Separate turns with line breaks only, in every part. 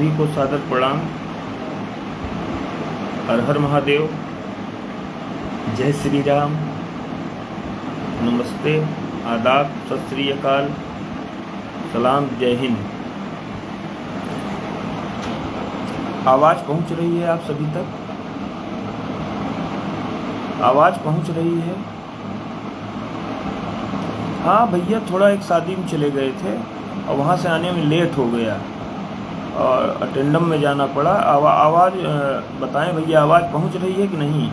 सभी को सादर प्रणाम। हर हर महादेव, जय श्री राम, नमस्ते, आदाब, सत श्री अकाल, सलाम, जय हिंद। आवाज़ पहुंच रही है आप सभी तक? आवाज़ पहुंच रही है? हाँ भैया, थोड़ा एक शादी में चले गए थे और वहाँ से आने में लेट हो गया और अटेंडम में जाना पड़ा। आवाज़ बताएं भैया, आवाज़ पहुंच रही है कि नहीं?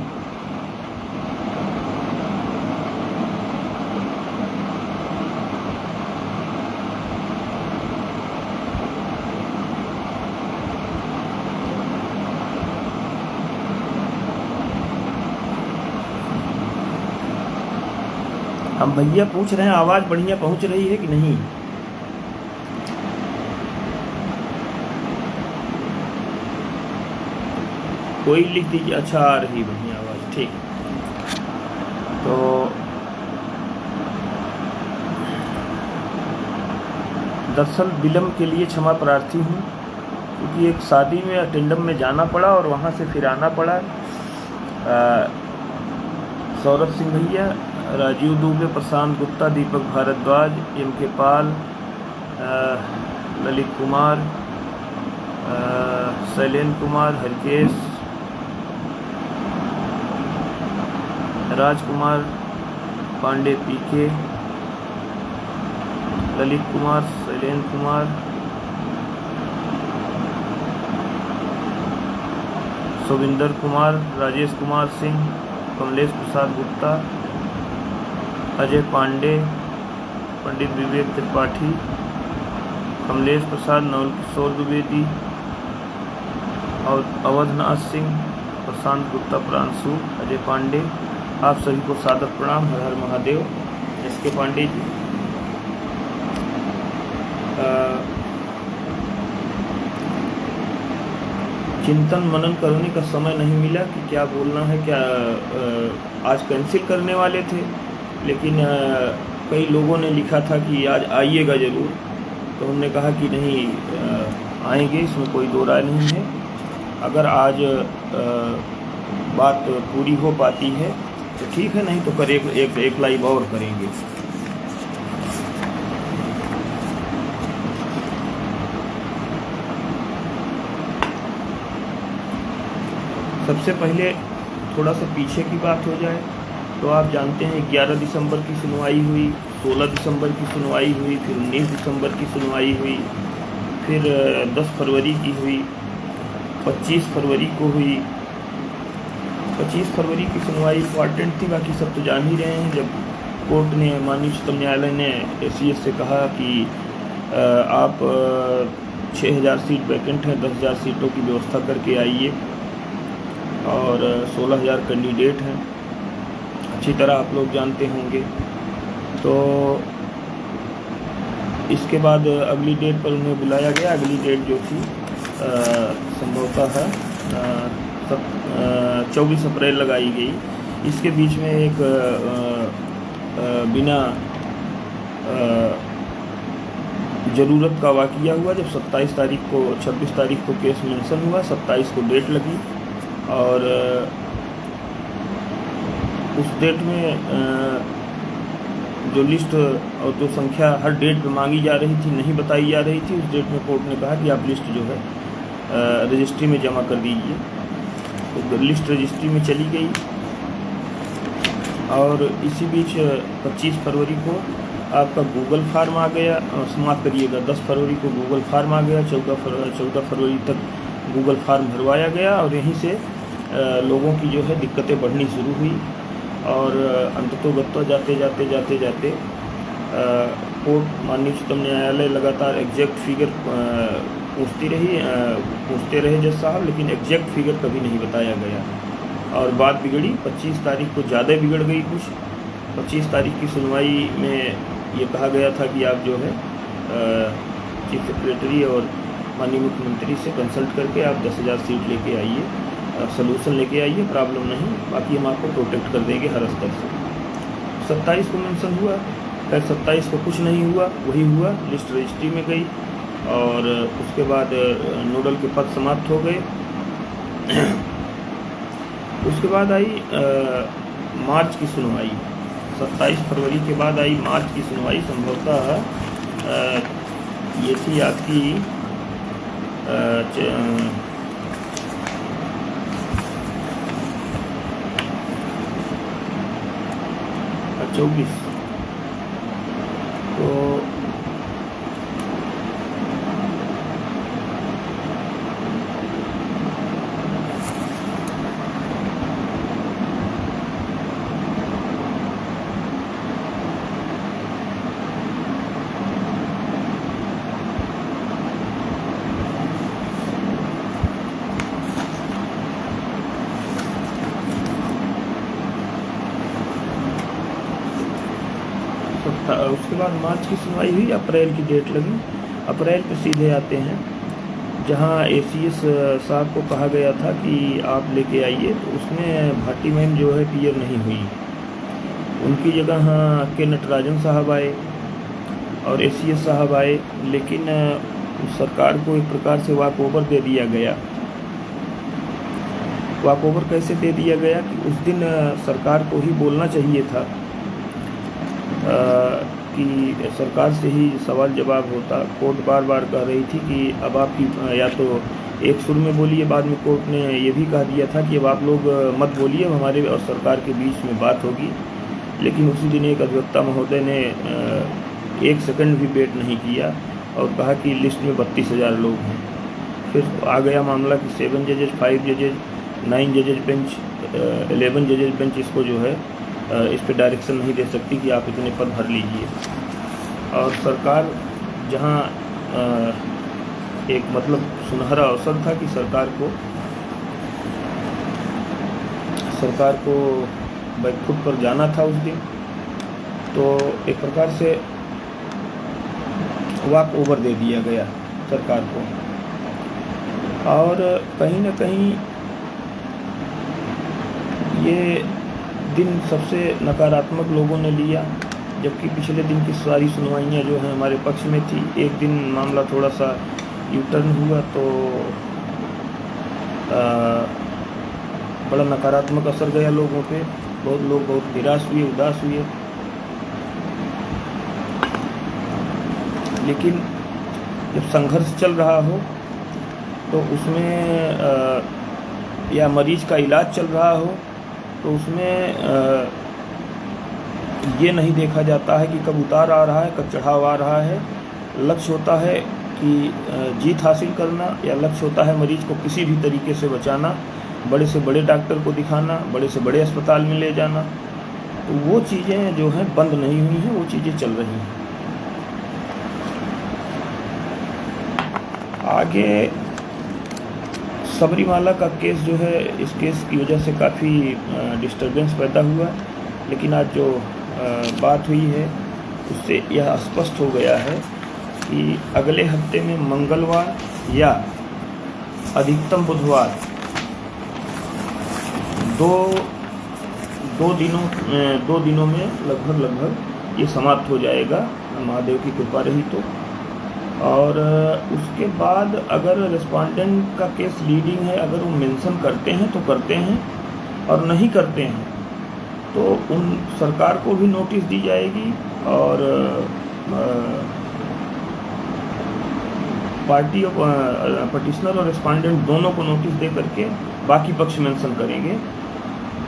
हम भैया पूछ रहे हैं आवाज़ बढ़िया पहुंच रही है कि नहीं? कोई लिख दीजिए। अच्छा, आ रही बढ़िया आवाज़, ठीक। तो दरअसल विलम्ब के लिए क्षमा प्रार्थी हूँ, क्योंकि एक शादी में अटेंडम में जाना पड़ा और वहाँ से फिर आना पड़ा। सौरभ सिंह भैया, राजीव दुबे, प्रशांत गुप्ता, दीपक भारद्वाज, एम के पाल, ललित कुमार, शैलेन कुमार, हरकेश, राजकुमार पांडे, पीके, ललित कुमार, शैलेन कुमार, सुविंदर कुमार, राजेश कुमार सिंह, कमलेश प्रसाद गुप्ता, अजय पांडे, पंडित विवेक त्रिपाठी, कमलेश प्रसाद, नवल किशोर द्विवेदी और अवधनाथ सिंह, प्रशांत गुप्ता, प्रांशु, अजय पांडे, आप सभी को सादर प्रणाम। हर हर महादेव। एस के पांडे जी, चिंतन मनन करने का समय नहीं मिला कि क्या बोलना है, क्या आज कैंसिल करने वाले थे, लेकिन कई लोगों ने लिखा था कि आज आइएगा ज़रूर, तो हमने कहा कि नहीं, आएंगे, इसमें कोई दो राय नहीं है। अगर आज बात पूरी हो पाती है तो ठीक है, नहीं तो कर एक लाइव और करेंगे। सबसे पहले थोड़ा सा पीछे की बात हो जाए तो आप जानते हैं 11 दिसंबर की सुनवाई हुई, 16 दिसंबर की सुनवाई हुई, फिर 19 दिसंबर की सुनवाई हुई, फिर 10 फरवरी की हुई, 25 फरवरी को हुई। 25 फरवरी की सुनवाई इम्पॉर्टेंट थी, बाकी सब तो जान ही रहे हैं। जब कोर्ट ने, माननीय उच्चतम न्यायालय ने एसीएस से कहा कि आप 6000 सीट वैकेंट है, 10,000 सीटों की व्यवस्था करके आइए और 16,000 कैंडिडेट हैं, अच्छी तरह आप लोग जानते होंगे। तो इसके बाद अगली डेट पर उन्हें बुलाया गया। अगली डेट जो थी संभवतः 24 अप्रैल लगाई गई। इसके बीच में एक बिना ज़रूरत का वाक़या हुआ, जब 26 तारीख को केस मेंशन हुआ, 27 को डेट लगी और उस डेट में जो लिस्ट और जो संख्या हर डेट पे मांगी जा रही थी, नहीं बताई जा रही थी, उस डेट में कोर्ट ने कहा कि आप लिस्ट जो है रजिस्ट्री में जमा कर दीजिए। तो लिस्ट रजिस्ट्री में चली गई और इसी बीच 25 फरवरी को आपका गूगल फार्म आ गया, समाप्त करिएगा 10 फरवरी को गूगल फार्म आ गया, 14 फरवरी तक गूगल फार्म भरवाया गया और यहीं से लोगों की जो है दिक्कतें बढ़नी शुरू हुई और अंततोगत्वा जाते जाते कोर्ट, माननीय उच्चतम न्यायालय लगातार एग्जैक्ट फिगर पूछते रहे जज साहब, लेकिन एग्जैक्ट फिगर कभी नहीं बताया गया और बात बिगड़ी। 25 तारीख को ज़्यादा बिगड़ गई कुछ। 25 तारीख की सुनवाई में ये कहा गया था कि आप जो है चीफ सेक्रेटरी और माननीय मुख्यमंत्री से कंसल्ट करके आप 10,000 सीट लेके आइए, सलूशन लेके आइए, प्रॉब्लम नहीं, बाकी हम आपको प्रोटेक्ट कर देंगे हर स्तर से। 27 को मेंशन हुआ, खैर 27 को कुछ नहीं हुआ, वही हुआ, लिस्ट रजिस्ट्री में गई और उसके बाद नोडल के पद समाप्त हो गए। उसके बाद आई मार्च की सुनवाई। 27 फरवरी के बाद आई मार्च की सुनवाई। संभवतः ये थी आपकी 24। तो उसके बाद मार्च की सुनवाई हुई। अप्रैल की डेट लगी। अप्रैल पे सीधे आते हैं, जहां ACS साहब को कहा गया था कि आप लेके आइए, तो उसमें भाटी मैम जो है क्लियर नहीं हुई। उनकी जगह के नटराजन साहब आए और ACS साहब आए, लेकिन सरकार को एक प्रकार से वॉक ओवर दे दिया गया। वॉक ओवर कैसे दे दिया गया कि उस दिन सरकार को ही बोलना चाहिए था कि सरकार से ही सवाल जवाब होता। कोर्ट बार बार कह रही थी कि अब आपकी या तो एक सुर में बोलिए। बाद में कोर्ट ने ये भी कह दिया था कि अब आप लोग मत बोलिए, हमारे और सरकार के बीच में बात होगी। लेकिन उसी दिन एक अधिवक्ता महोदय ने 1 सेकंड भी वेट नहीं किया और कहा कि लिस्ट में 32,000 लोग हैं। फिर आ गया मामला कि 7 जजेज, 5 जजेज, 9 जजेज बेंच, 11 जजेज बेंच इसको जो है इस पे डायरेक्शन नहीं दे सकती कि आप इतने पद भर लीजिए। और सरकार जहां एक मतलब सुनहरा अवसर था कि सरकार को बैकफुट पर जाना था उस दिन, तो एक प्रकार से वॉक ओवर दे दिया गया सरकार को। और कहीं ना कहीं ये दिन सबसे नकारात्मक लोगों ने लिया, जबकि पिछले दिन की सारी सुनवाइयाँ जो हैं हमारे पक्ष में थी। एक दिन मामला थोड़ा सा यूटर्न हुआ तो बड़ा नकारात्मक असर गया लोगों पे। बहुत लोग बहुत निराश हुए, उदास हुए। लेकिन जब संघर्ष चल रहा हो तो उसमें या मरीज का इलाज चल रहा हो तो उसमें ये नहीं देखा जाता है कि कब उतार आ रहा है, कब चढ़ाव आ रहा है। लक्ष्य होता है कि जीत हासिल करना, या लक्ष्य होता है मरीज को किसी भी तरीके से बचाना, बड़े से बड़े डॉक्टर को दिखाना, बड़े से बड़े अस्पताल में ले जाना। तो वो चीज़ें जो हैं बंद नहीं हुई हैं, वो चीज़ें चल रही हैं। आगे सबरीमाला का केस जो है, इस केस की वजह से काफ़ी डिस्टर्बेंस पैदा हुआ। लेकिन आज जो बात हुई है उससे यह स्पष्ट हो गया है कि अगले हफ्ते में मंगलवार या अधिकतम बुधवार दो दिनों में लगभग ये समाप्त हो जाएगा, महादेव की कृपा रही तो। और उसके बाद अगर रिस्पोंडेंट का केस लीडिंग है, अगर वो मेंशन करते हैं तो करते हैं, और नहीं करते हैं तो उन सरकार को भी नोटिस दी जाएगी और पार्टी पटिशनर और रिस्पोंडेंट दोनों को नोटिस दे करके बाकी पक्ष मेंशन करेंगे।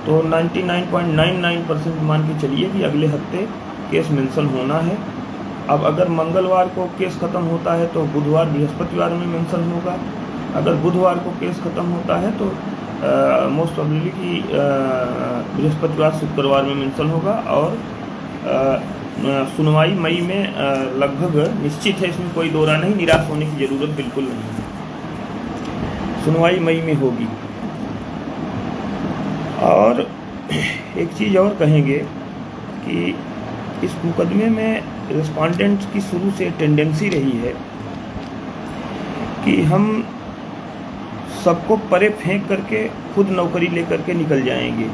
तो 99.99% मान के चलिए कि अगले हफ्ते केस मेंशन होना है। अब अगर मंगलवार को केस ख़त्म होता है तो बुधवार बृहस्पतिवार में मेंशन होगा। अगर बुधवार को केस ख़त्म होता है तो मोस्ट प्रोबेबली कि बृहस्पतिवार शुक्रवार में मेंशन होगा। और सुनवाई मई में लगभग निश्चित है, इसमें कोई दो राय नहीं, निराश होने की ज़रूरत बिल्कुल नहीं है। सुनवाई मई में होगी। और एक चीज़ और कहेंगे कि इस मुकदमे में रिस्पोंडेंट की शुरू से टेंडेंसी रही है कि हम सबको परे फेंक करके खुद नौकरी लेकर के निकल जाएंगे,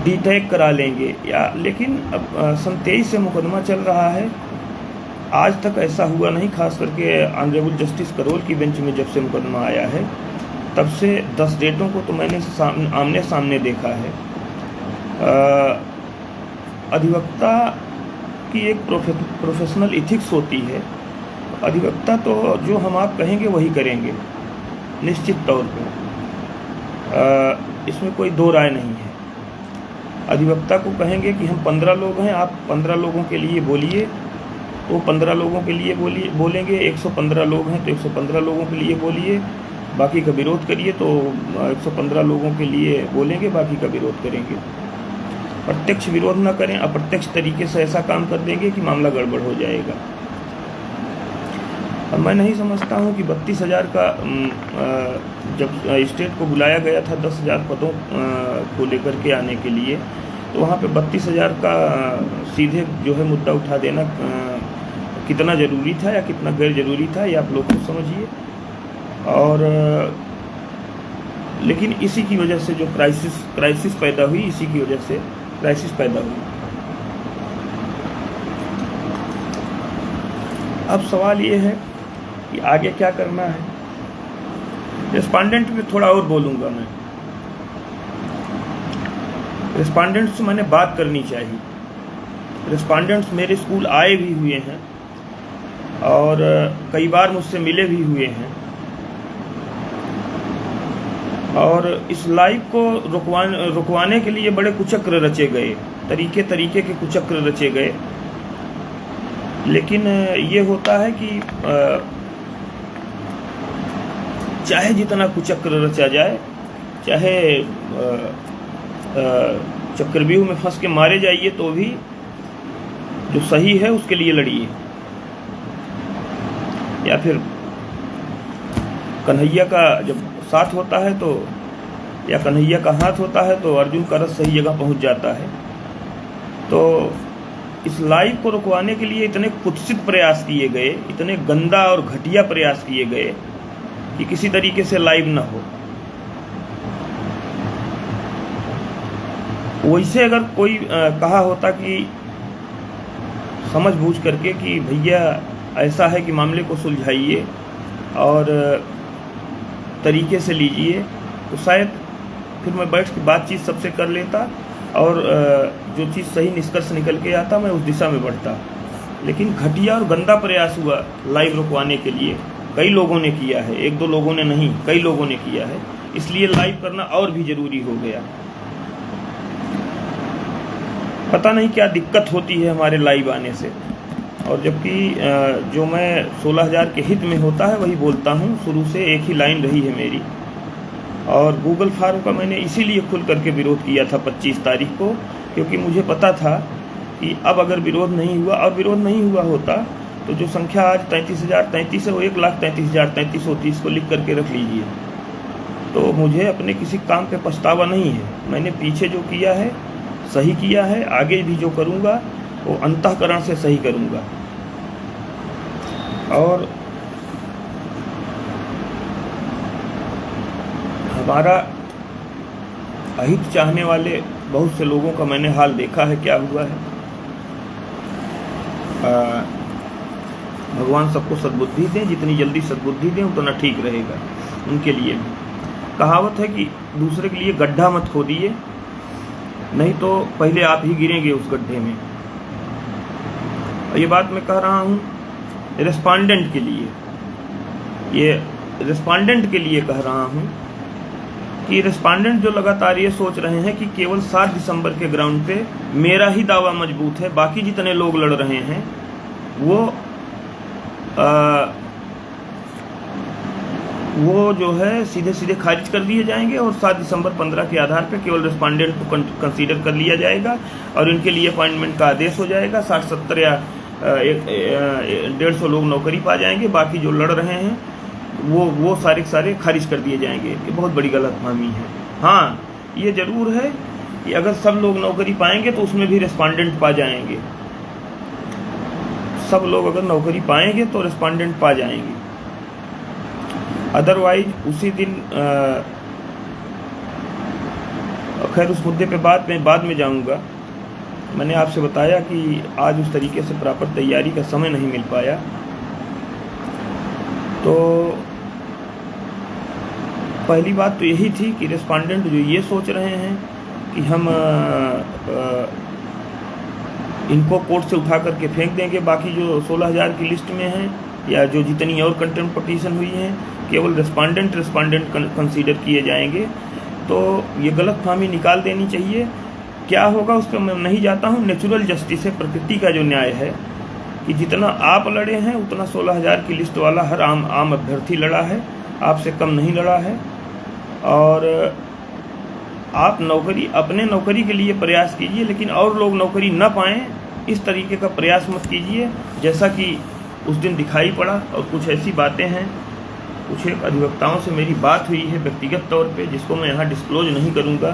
डीटैक करा लेंगे। या लेकिन अब सन 23 से मुकदमा चल रहा है आज तक ऐसा हुआ नहीं, खास करके ऑनरेबल जस्टिस करोल की बेंच में जब से मुकदमा आया है तब से 10 डेटों को तो मैंने आमने सामने देखा है। अधिवक्ता की एक प्रोफेशनल इथिक्स होती है। अधिवक्ता तो जो हम आप कहेंगे वही करेंगे निश्चित तौर पे, इसमें कोई दो राय नहीं है। अधिवक्ता को कहेंगे कि हम 15 लोग हैं, आप 15 लोगों के लिए बोलिए, वो 15 लोगों के लिए बोलेंगे। 115 लोग हैं तो 115 लोगों के लिए बोलिए, बाकी का विरोध करिए, तो 115 लोगों के लिए बोलेंगे, बाकी का विरोध करेंगे। प्रत्यक्ष विरोध न करें, अप्रत्यक्ष तरीके से ऐसा काम कर देंगे कि मामला गड़बड़ हो जाएगा। और मैं नहीं समझता हूँ कि 32,000 का जब स्टेट को बुलाया गया था 10,000 पदों को लेकर के आने के लिए, तो वहाँ पे 32,000 का सीधे जो है मुद्दा उठा देना कितना ज़रूरी था या कितना गैर ज़रूरी था, ये आप लोग खुद समझिए। और लेकिन इसी की वजह से जो क्राइसिस पैदा हुई, इसी की वजह से क्राइसिस पैदा हुई। अब सवाल ये है कि आगे क्या करना है। रिस्पॉन्डेंट पे थोड़ा और बोलूँगा मैं। रिस्पॉन्डेंट्स से मैंने बात करनी चाहिए। रिस्पॉन्डेंट्स मेरे स्कूल आए भी हुए हैं और कई बार मुझसे मिले भी हुए हैं, और इस लाइव को रुकवाने के लिए बड़े कुचक्र रचे गए, तरीके के कुचक्र रचे गए। लेकिन ये होता है कि चाहे जितना कुचक्र रचा जाए, चाहे चक्रव्यूह में फंस के मारे जाइए, तो भी जो सही है उसके लिए लड़िए। या फिर कन्हैया का जब साथ होता है तो, या कन्हैया का हाथ होता है तो अर्जुन का रथ सही जगह पहुंच जाता है। तो इस लाइव को रुकवाने के लिए इतने कुत्सित प्रयास किए गए, इतने गंदा और घटिया प्रयास किए गए कि किसी तरीके से लाइव न हो। वैसे अगर कोई कहा होता कि समझ बूझ करके कि भैया ऐसा है कि मामले को सुलझाइए और तरीके से लीजिए, तो शायद फिर मैं बैठ के बातचीत सबसे कर लेता और जो चीज़ सही निष्कर्ष निकल के आता मैं उस दिशा में बढ़ता। लेकिन घटिया और गंदा प्रयास हुआ लाइव रुकवाने के लिए। कई लोगों ने किया है, एक दो लोगों ने नहीं, कई लोगों ने किया है। इसलिए लाइव करना और भी ज़रूरी हो गया। पता नहीं क्या दिक्कत होती है हमारे लाइव आने से, और जबकि जो मैं 16,000 के हित में होता है वही बोलता हूँ। शुरू से एक ही लाइन रही है मेरी, और गूगल फॉर्म का मैंने इसीलिए खुल करके विरोध किया था 25 तारीख को, क्योंकि मुझे पता था कि अब अगर विरोध नहीं हुआ, और विरोध नहीं हुआ होता तो जो संख्या आज 33,033 है वो 1,33,033 होती। इसको लिख करके रख लीजिए। तो मुझे अपने किसी काम पे पछतावा नहीं है। मैंने पीछे जो किया है सही किया है, आगे भी जो करूँगा वो अंतःकरण से सही करूँगा। और हमारा अहित चाहने वाले बहुत से लोगों का मैंने हाल देखा है क्या हुआ है। भगवान सबको सद्बुद्धि दें, जितनी जल्दी सद्बुद्धि दें उतना ठीक रहेगा उनके लिए भी। कहावत है कि दूसरे के लिए गड्ढा मत खोदिए, नहीं तो पहले आप ही गिरेंगे उस गड्ढे में। और ये बात मैं कह रहा हूँ रिस्पॉन्डेंट के लिए, ये रिस्पॉन्डेंट के लिए कह रहा हूँ कि रिस्पॉन्डेंट जो लगातार ये सोच रहे हैं कि केवल 7 दिसंबर के ग्राउंड पे मेरा ही दावा मजबूत है, बाकी जितने लोग लड़ रहे हैं वो जो है सीधे सीधे खारिज कर दिए जाएंगे, और 7 दिसंबर 15 के आधार पे केवल रिस्पॉन्डेंट को कंसीडर कर लिया जाएगा और इनके लिए अपॉइंटमेंट का आदेश हो जाएगा। 60-70 या 150 लोग नौकरी पा जाएंगे, बाकी जो लड़ रहे हैं वो सारे खारिज कर दिए जाएंगे। ये बहुत बड़ी गलतफहमी है। हाँ, ये जरूर है कि अगर सब लोग नौकरी पाएंगे तो उसमें भी रिस्पॉन्डेंट पा जाएंगे। सब लोग अगर नौकरी पाएंगे तो रिस्पॉन्डेंट पा जाएंगे। अदरवाइज उसी दिन खैर उस मुद्दे पे बाद में जाऊंगा। मैंने आपसे बताया कि आज उस तरीके से प्रॉपर तैयारी का समय नहीं मिल पाया। तो पहली बात तो यही थी कि रेस्पोंडेंट जो ये सोच रहे हैं कि हम इनको कोर्ट से उठा करके फेंक देंगे, बाकी जो 16,000 की लिस्ट में हैं या जो जितनी और कंटेम्प्ट पटिशन हुई हैं केवल रेस्पोंडेंट कंसीडर किए जाएंगे, तो ये गलत फहमी निकाल देनी चाहिए। क्या होगा उस पर मैं नहीं जाता हूँ। नेचुरल जस्टिस है, प्रकृति का जो न्याय है कि जितना आप लड़े हैं उतना 16,000 की लिस्ट वाला हर आम अभ्यर्थी लड़ा है, आपसे कम नहीं लड़ा है। और आप अपने नौकरी के लिए प्रयास कीजिए, लेकिन और लोग नौकरी न पाएँ इस तरीके का प्रयास मत कीजिए, जैसा कि उस दिन दिखाई पड़ा। और कुछ ऐसी बातें हैं, कुछ एक अधिवक्ताओं से मेरी बात हुई है व्यक्तिगत तौर पे, जिसको मैं यहाँ डिस्क्लोज नहीं करूँगा,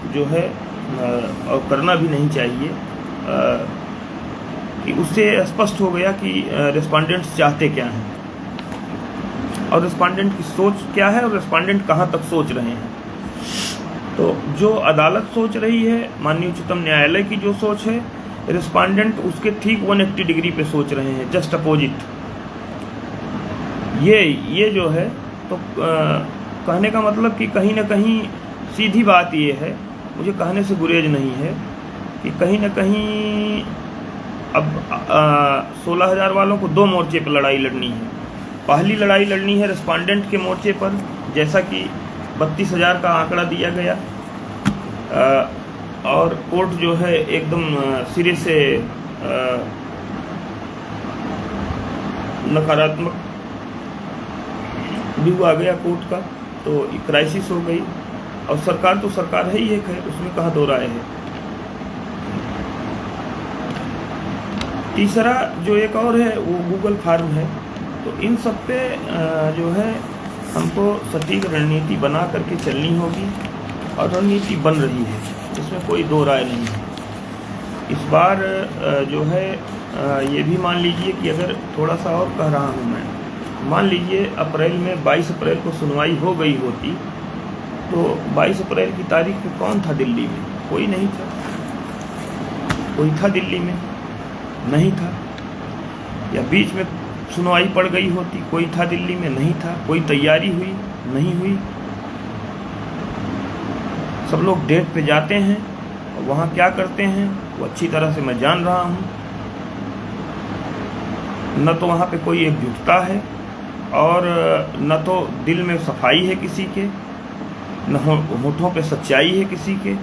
जो है और करना भी नहीं चाहिए, कि उससे स्पष्ट हो गया कि रेस्पोंडेंट्स चाहते क्या हैं और रेस्पोंडेंट की सोच क्या है और रेस्पोंडेंट कहाँ तक सोच रहे हैं। तो जो अदालत सोच रही है, माननीय उच्चतम न्यायालय की जो सोच है, रेस्पोंडेंट उसके ठीक 180 डिग्री पे सोच रहे हैं, जस्ट अपोजिट। ये जो है तो कहने का मतलब कि कहीं ना कहीं सीधी बात ये है, मुझे कहने से गुरेज नहीं है, कि कहीं ना कहीं अब 16,000 वालों को 2 मोर्चे पर लड़ाई लड़नी है। पहली लड़ाई लड़नी है रेस्पोंडेंट के मोर्चे पर, जैसा कि 32,000 का आंकड़ा दिया गया, और कोर्ट जो है एकदम सिरे से नकारात्मक व्यू आ गया कोर्ट का, तो क्राइसिस हो गई। और सरकार तो सरकार है ही एक है, उसमें कहाँ दो राय है। तीसरा जो एक और है वो गूगल फार्म है। तो इन सब पे जो है हमको सटीक रणनीति बना करके चलनी होगी, और रणनीति बन रही है, इसमें कोई दो राय नहीं है। इस बार जो है ये भी मान लीजिए कि अगर थोड़ा सा और कह रहा हूँ मैं, मान लीजिए अप्रैल में 22 अप्रैल को सुनवाई हो गई होती, तो 22 अप्रैल की तारीख पे कौन था दिल्ली में? कोई नहीं था। कोई था दिल्ली में? नहीं था। या बीच में सुनवाई पड़ गई होती, कोई था दिल्ली में? नहीं था। कोई तैयारी हुई? नहीं हुई। सब लोग डेट पे जाते हैं और वहाँ क्या करते हैं वो अच्छी तरह से मैं जान रहा हूँ। न तो वहाँ पे कोई एकजुटता है, और न तो दिल में सफाई है किसी के, न होठों पे सच्चाई है किसी के।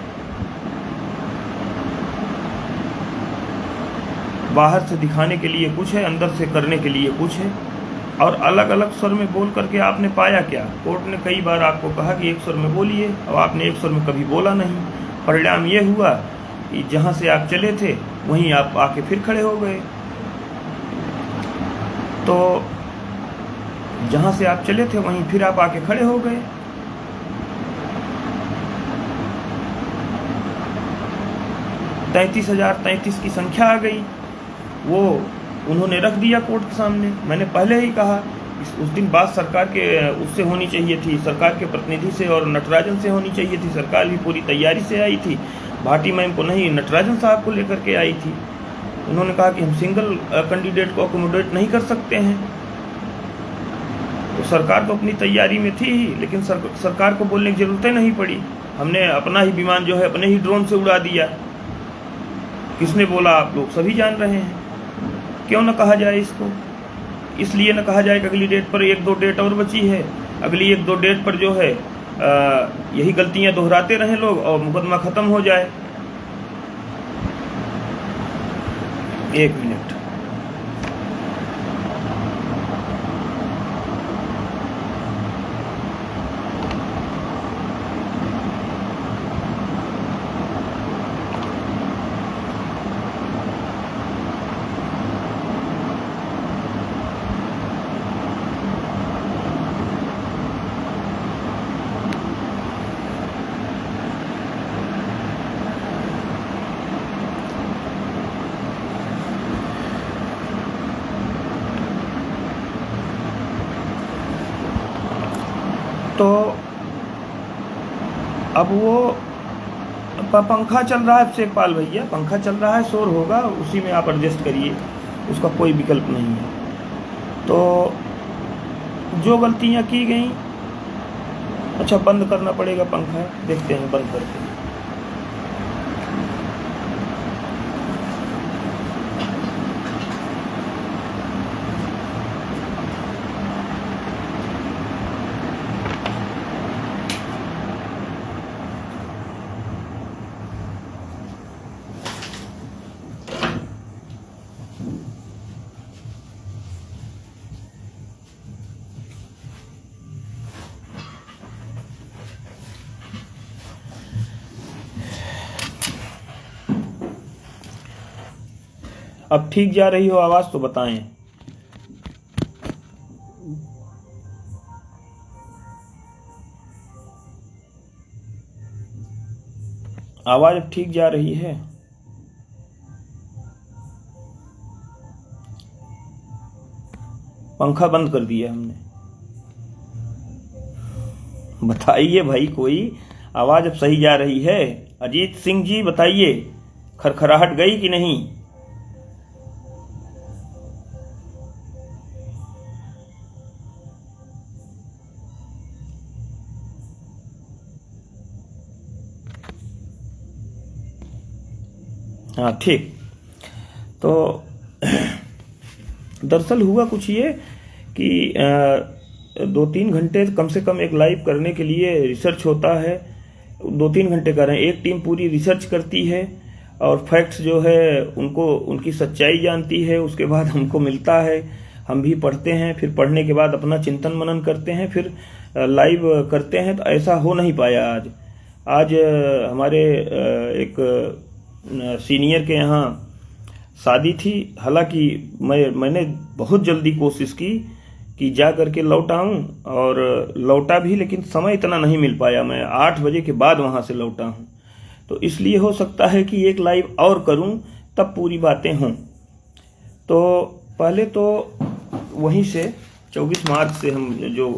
बाहर से दिखाने के लिए कुछ है, अंदर से करने के लिए कुछ है, और अलग अलग स्वर में बोल करके आपने पाया क्या? कोर्ट ने कई बार आपको कहा कि एक स्वर में बोलिए, और आपने एक स्वर में कभी बोला नहीं। परिणाम ये हुआ कि जहाँ से आप चले थे वहीं आप आके फिर खड़े हो गए। तो जहाँ से आप चले थे वहीं फिर आप आके खड़े हो गए। $33,033 की संख्या आ गई, वो उन्होंने रख दिया कोर्ट के सामने। मैंने पहले ही कहा उस दिन बात सरकार के उससे होनी चाहिए थी, सरकार के प्रतिनिधि से और नटराजन से होनी चाहिए थी। सरकार भी पूरी तैयारी से आई थी, भाटी मैम को नहीं, नटराजन साहब को लेकर के आई थी। उन्होंने कहा कि हम सिंगल कैंडिडेट को अकोमोडेट नहीं कर सकते हैं। तो सरकार तो अपनी तैयारी में थी ही, लेकिन सरकार को बोलने की जरूरत नहीं पड़ी। हमने अपना ही विमान जो है अपने ही ड्रोन से उड़ा दिया। किसने बोला? आप लोग सभी जान रहे हैं। क्यों न कहा जाए इसको? इसलिए न कहा जाए कि अगली डेट पर 1-2 डेट और बची है, अगली 1-2 डेट पर जो है यही गलतियां दोहराते रहें लोग और मुकदमा खत्म हो जाए। 1 मिनट। तो अब वो पंखा चल रहा है शेखपाल भैया, पंखा चल रहा है, शोर होगा, उसी में आप एडजस्ट करिए, उसका कोई विकल्प नहीं है। तो जो गलतियां की गई, अच्छा बंद करना पड़ेगा पंखा, देखते हैं बंद करके। अब ठीक जा रही हो आवाज तो बताएं। आवाज अब ठीक जा रही है? पंखा बंद कर दिया हमने, बताइए भाई, कोई आवाज अब सही जा रही है? अजीत सिंह जी बताइए, खरखराहट गई कि नहीं? हाँ ठीक। तो दरअसल हुआ कुछ ये कि 2-3 घंटे कम से कम एक लाइव करने के लिए रिसर्च होता है। 2-3 घंटे कर रहे हैं, एक टीम पूरी रिसर्च करती है और फैक्ट्स जो है उनको, उनकी सच्चाई जानती है, उसके बाद हमको मिलता है, हम भी पढ़ते हैं, फिर पढ़ने के बाद अपना चिंतन मनन करते हैं, फिर लाइव करते हैं। तो ऐसा हो नहीं पाया आज। आज हमारे एक सीनियर के यहाँ शादी थी, हालांकि मैंने बहुत जल्दी कोशिश की कि जा करके लौट आऊं, और लौटा भी, लेकिन समय इतना नहीं मिल पाया, मैं 8 बजे के बाद वहां से लौटा हूं। तो इसलिए हो सकता है कि एक लाइव और करूं, तब पूरी बातें हों। तो पहले तो वहीं से 24 मार्च से हम जो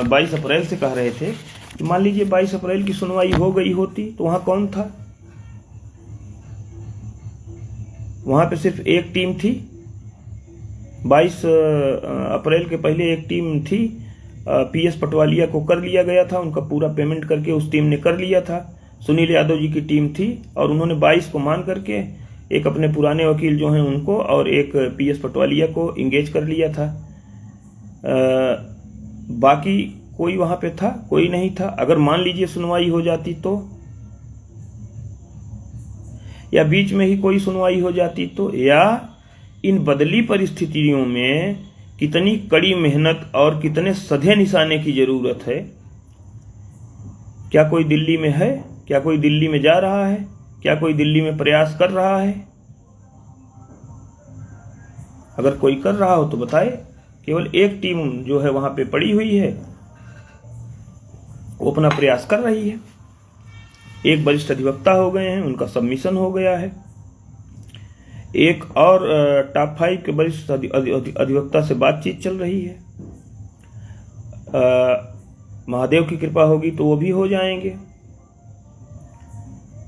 22 अप्रैल से कह रहे थे कि मान लीजिए 22 अप्रैल की सुनवाई हो गई होती तो वहां कौन था? वहां पे सिर्फ एक टीम थी। 22 अप्रैल के पहले एक टीम थी, पीएस पटवालिया को कर लिया गया था, उनका पूरा पेमेंट करके उस टीम ने कर लिया था। सुनील यादव जी की टीम थी और उन्होंने 22 को मान करके एक अपने पुराने वकील जो हैं उनको और एक पीएस पटवालिया को इंगेज कर लिया था। बाकी कोई वहां पे था? कोई नहीं था। अगर मान लीजिए सुनवाई हो जाती तो, या बीच में ही कोई सुनवाई हो जाती तो, या इन बदली परिस्थितियों में कितनी कड़ी मेहनत और कितने सधे निशाने की जरूरत है। क्या कोई दिल्ली में है? क्या कोई दिल्ली में जा रहा है? क्या कोई दिल्ली में प्रयास कर रहा है? अगर कोई कर रहा हो तो बताए। केवल एक टीम जो है वहां पे पड़ी हुई है, वो अपना प्रयास कर रही है। एक वरिष्ठ अधिवक्ता हो गए हैं, उनका सबमिशन हो गया है। एक और टॉप 5 के वरिष्ठ अधिवक्ता से बातचीत चल रही है। महादेव की कृपा होगी तो वो भी हो जाएंगे,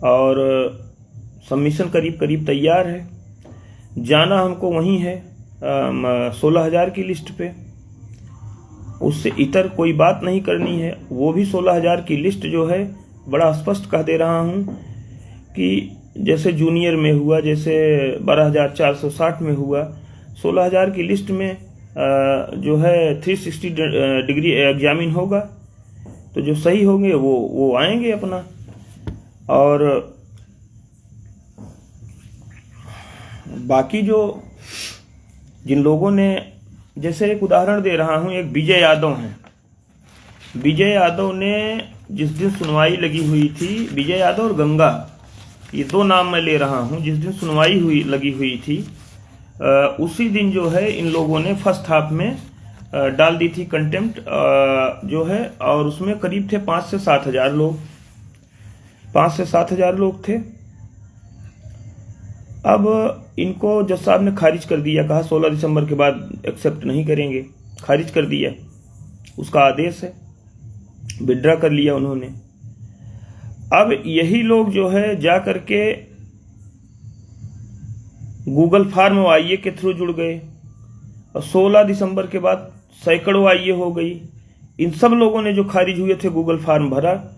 और सबमिशन करीब करीब तैयार है। जाना हमको वहीं है 16,000 की लिस्ट पे, उससे इतर कोई बात नहीं करनी है। वो भी 16,000 की लिस्ट जो है, बड़ा स्पष्ट कह दे रहा हूं कि जैसे जूनियर में हुआ, जैसे 12,460 में हुआ, 16,000 की लिस्ट में जो है 360 डिग्री एग्जामिन होगा। तो जो सही होंगे वो आएंगे अपना। और बाकी जो जिन लोगों ने, जैसे एक उदाहरण दे रहा हूं, एक विजय यादव हैं। विजय यादव ने जिस दिन सुनवाई लगी हुई थी, विजय यादव और गंगा, ये 2 नाम मैं ले रहा हूं, जिस दिन सुनवाई लगी हुई थी, उसी दिन जो है इन लोगों ने फर्स्ट हाफ में डाल दी थी कंटेम्प्ट जो है, और उसमें करीब थे 5 से 7 हजार लोग, 5 से 7 हजार लोग थे। अब इनको जज साहब ने खारिज कर दिया, कहा 16 दिसंबर के बाद एक्सेप्ट नहीं करेंगे, खारिज कर दिया, उसका आदेश है, विड्रा कर लिया उन्होंने। अब यही लोग जो है जा करके गूगल फॉर्म आईए के थ्रू जुड़ गए और 16 दिसंबर के बाद सैकड़ों आईए हो गई। इन सब लोगों ने जो खारिज हुए थे गूगल फॉर्म भरा,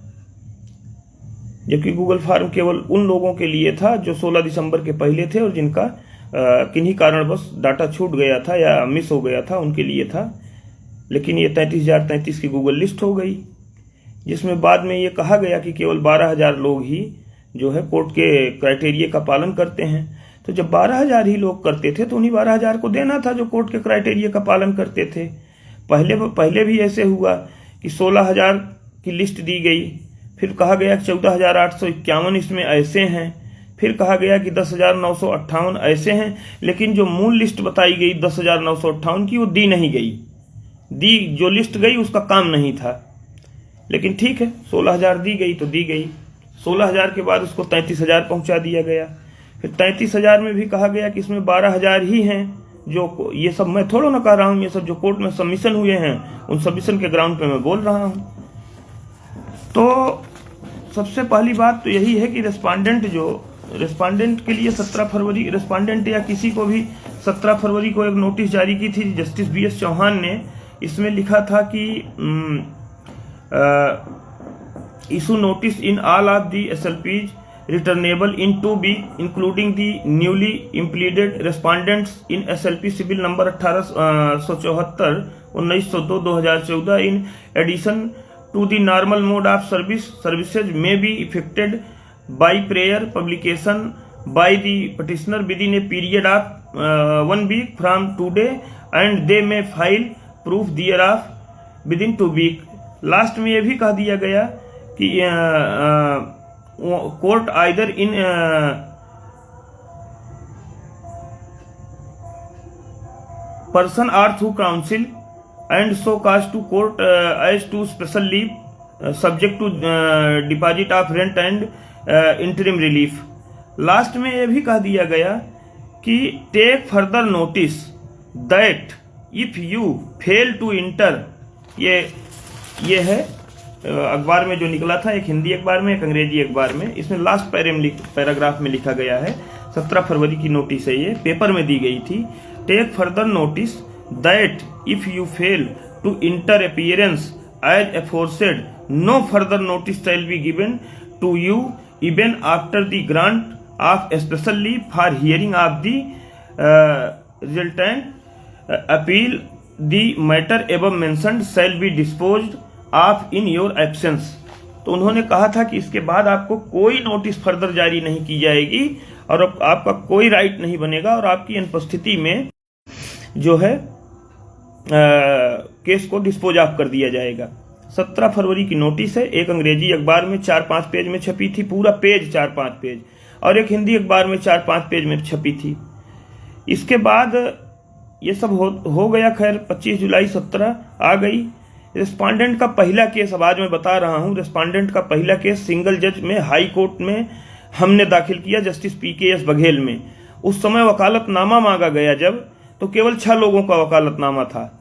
जबकि गूगल फॉर्म केवल उन लोगों के लिए था जो 16 दिसंबर के पहले थे और जिनका किन्हीं कारणवश डाटा छूट गया था या मिस हो गया था, उनके लिए था। लेकिन ये 33,033 की गूगल लिस्ट हो गई, जिसमें बाद में ये कहा गया कि केवल 12,000 लोग ही जो है कोर्ट के क्राइटेरिया का पालन करते हैं। तो जब 12,000 ही लोग करते थे तो उन्हीं 12,000 को देना था जो कोर्ट के क्राइटेरिया का पालन करते थे। पहले भी ऐसे हुआ कि 16,000 की लिस्ट दी गई, फिर कहा गया कि 14,851 इसमें ऐसे हैं, फिर कहा गया कि 10,958 ऐसे हैं, लेकिन जो मूल लिस्ट बताई गई 10,958 की वो दी नहीं गई। जो लिस्ट गई उसका काम नहीं था। लेकिन ठीक है, 16,000 दी गई तो दी गई। 16,000 के बाद उसको 33,000 पहुंचा दिया गया। फिर 33,000 में भी कहा गया कि इसमें 12,000 ही हैं जो, ये सब मैं थोड़ा ना कह रहा हूं, ये सब जो कोर्ट में सबमिशन हुए हैं उन सबमिशन के ग्राउंड पे मैं बोल रहा हूं। तो सबसे पहली बात तो यही है कि रेस्पोंडेंट के लिए 17 फरवरी, रेस्पोंडेंट या किसी को भी 17 फरवरी को एक नोटिस जारी की थी जस्टिस BS चौहान ने। इसमें लिखा था कि issue notice in all of the SLPs returnable in 2 weeks including the newly implemented respondents in SLP civil number 1874 1902-2014 in addition to the normal mode of services may be effected by prior publication by the petitioner within a period of 1 week from today and they may file proof thereof within 2 weeks। Last में ये भी कह दिया गया कि court either in person or through counsel and so cause to court as to special leave subject to deposit of rent and interim relief। Last में ये भी कह दिया गया कि take further notice that if you fail to enter, ये है अखबार में जो निकला था, एक हिंदी अखबार में एक अंग्रेजी अखबार में। इसमें लास्ट पैराग्राफ में लिखा गया है, 17 फरवरी की नोटिस है, ये पेपर में दी गई थी। Take further notice that if you fail to enter appearance as aforesaid no further notice shall be given to you even after the grant of special leave for hearing of the resultant appeal the matter above mentioned shall be disposed of in your absence. तो उन्होंने कहा था कि इसके बाद आपको कोई notice further जारी नहीं की जाएगी और आपका कोई राइट नहीं बनेगा और आपकी अनुपस्थिति में जो है केस को डिस्पोज ऑफ कर दिया जाएगा। 17 फरवरी की नोटिस है, एक अंग्रेजी अखबार में 4-5 पेज में छपी थी, पूरा पेज 4-5 पेज, और एक हिंदी अखबार में 4-5 पेज में छपी थी। इसके बाद ये सब हो गया। खैर 25 जुलाई 17 आ गई। रेस्पोंडेंट का पहला केस, अब आज मैं बता रहा हूं, रेस्पोंडेंट का पहला केस सिंगल जज में हाई कोर्ट में हमने दाखिल किया जस्टिस PKS बघेल में। उस समय वकालतनामा मांगा गया जब, तो केवल 6 लोगों का वकालतनामा था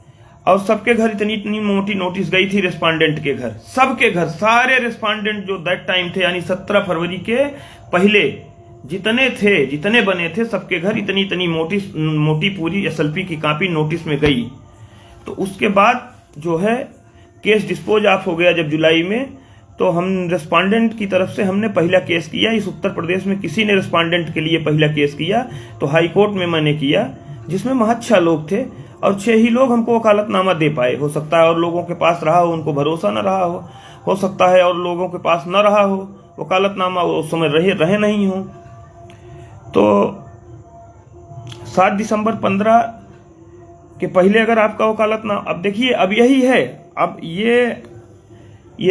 और सबके घर इतनी मोटी नोटिस गई थी रेस्पोंडेंट के घर, सबके घर, सारे रेस्पोंडेंट जो दैट टाइम थे, यानी 17 फरवरी के पहले जितने बने थे, सबके घर इतनी मोटी पूरी SLP की कॉपी नोटिस में गई। तो उसके बाद जो है केस डिस्पोज ऑफ हो गया जब जुलाई में, तो हम रेस्पोंडेंट की तरफ से हमने पहला केस किया। इस उत्तर प्रदेश में किसी ने रेस्पोंडेंट के लिए पहला केस किया तो हाई कोर्ट में मैंने किया, जिसमें महज 6 लोग थे और 6 ही लोग हमको वकालतनामा दे पाए। हो सकता है और लोगों के पास रहा हो, उनको भरोसा न रहा हो सकता है और लोगों के पास न रहा हो वकालतनामा, उस समय रहे नहीं हो। तो 7 दिसंबर 15 के पहले अगर आपका वकालतनामा, अब देखिए अब यही है, अब ये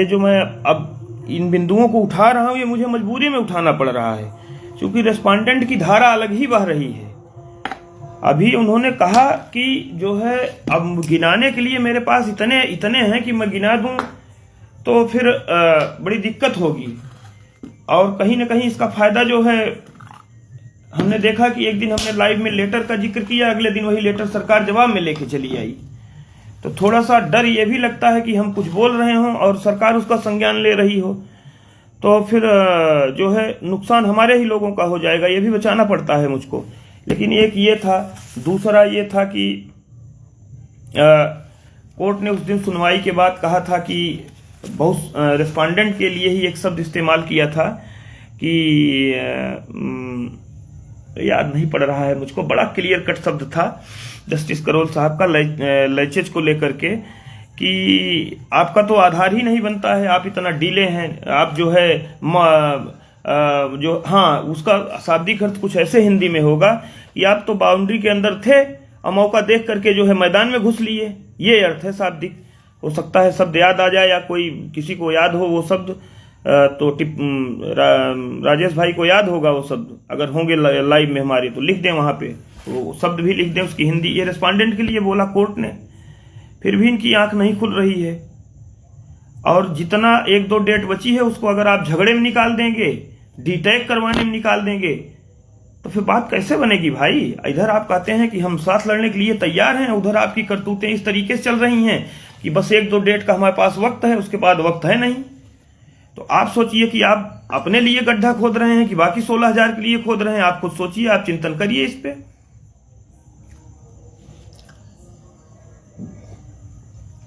जो मैं अब इन बिंदुओं को उठा रहा हूं, ये मुझे मजबूरी में उठाना पड़ रहा है क्योंकि रेस्पोंडेंट की धारा अलग ही बह रही है। अभी उन्होंने कहा कि जो है अब गिनाने के लिए मेरे पास इतने हैं कि मैं गिना दूं तो फिर बड़ी दिक्कत होगी, और कहीं ना कहीं इसका फायदा जो है, हमने देखा कि एक दिन हमने लाइव में लेटर का जिक्र किया, अगले दिन वही लेटर सरकार जवाब में लेके चली आई। तो थोड़ा सा डर ये भी लगता है कि हम कुछ बोल रहे हों और सरकार उसका संज्ञान ले रही हो। तो फिर जो है नुकसान हमारे ही लोगों का हो जाएगा, ये भी बचाना पड़ता है मुझको। लेकिन एक ये था, दूसरा ये था कि कोर्ट ने उस दिन सुनवाई के बाद कहा था कि बहुत रिस्पोंडेंट के लिए ही एक शब्द इस्तेमाल किया था कि याद नहीं पड़ रहा है मुझको, बड़ा क्लियर कट शब्द था जस्टिस करोल साहब का लैचेज को लेकर के कि आपका तो आधार ही नहीं बनता है, आप इतना डीले हैं, आप जो है जो हाँ उसका शाब्दिक अर्थ कुछ ऐसे हिंदी में होगा कि आप तो बाउंड्री के अंदर थे और मौका देख करके जो है मैदान में घुस लिए, ये अर्थ है शाब्दिक। हो सकता है शब्द याद आ जाए या कोई किसी को याद हो वो शब्द, तो राजेश भाई को याद होगा वो शब्द, अगर होंगे लाइव में हमारे तो लिख दें वहां पे, तो शब्द भी लिख दें उसकी हिंदी। ये रेस्पोंडेंट के लिए बोला कोर्ट ने, फिर भी इनकी आंख नहीं खुल रही है। और जितना 1-2 डेट बची है उसको अगर आप झगड़े में निकाल देंगे, डिटैक करवाने में निकाल देंगे, तो फिर बात कैसे बनेगी भाई। इधर आप कहते हैं कि हम साथ लड़ने के लिए तैयार हैं, उधर आपकी करतूतें इस तरीके से चल रही हैं कि बस 1-2 डेट का हमारे पास वक्त है, उसके बाद वक्त है नहीं। तो आप सोचिए कि आप अपने लिए गड्ढा खोद रहे हैं कि बाकी 16,000 के लिए खोद रहे हैं। आप खुद सोचिए, आप चिंतन करिए इस पे।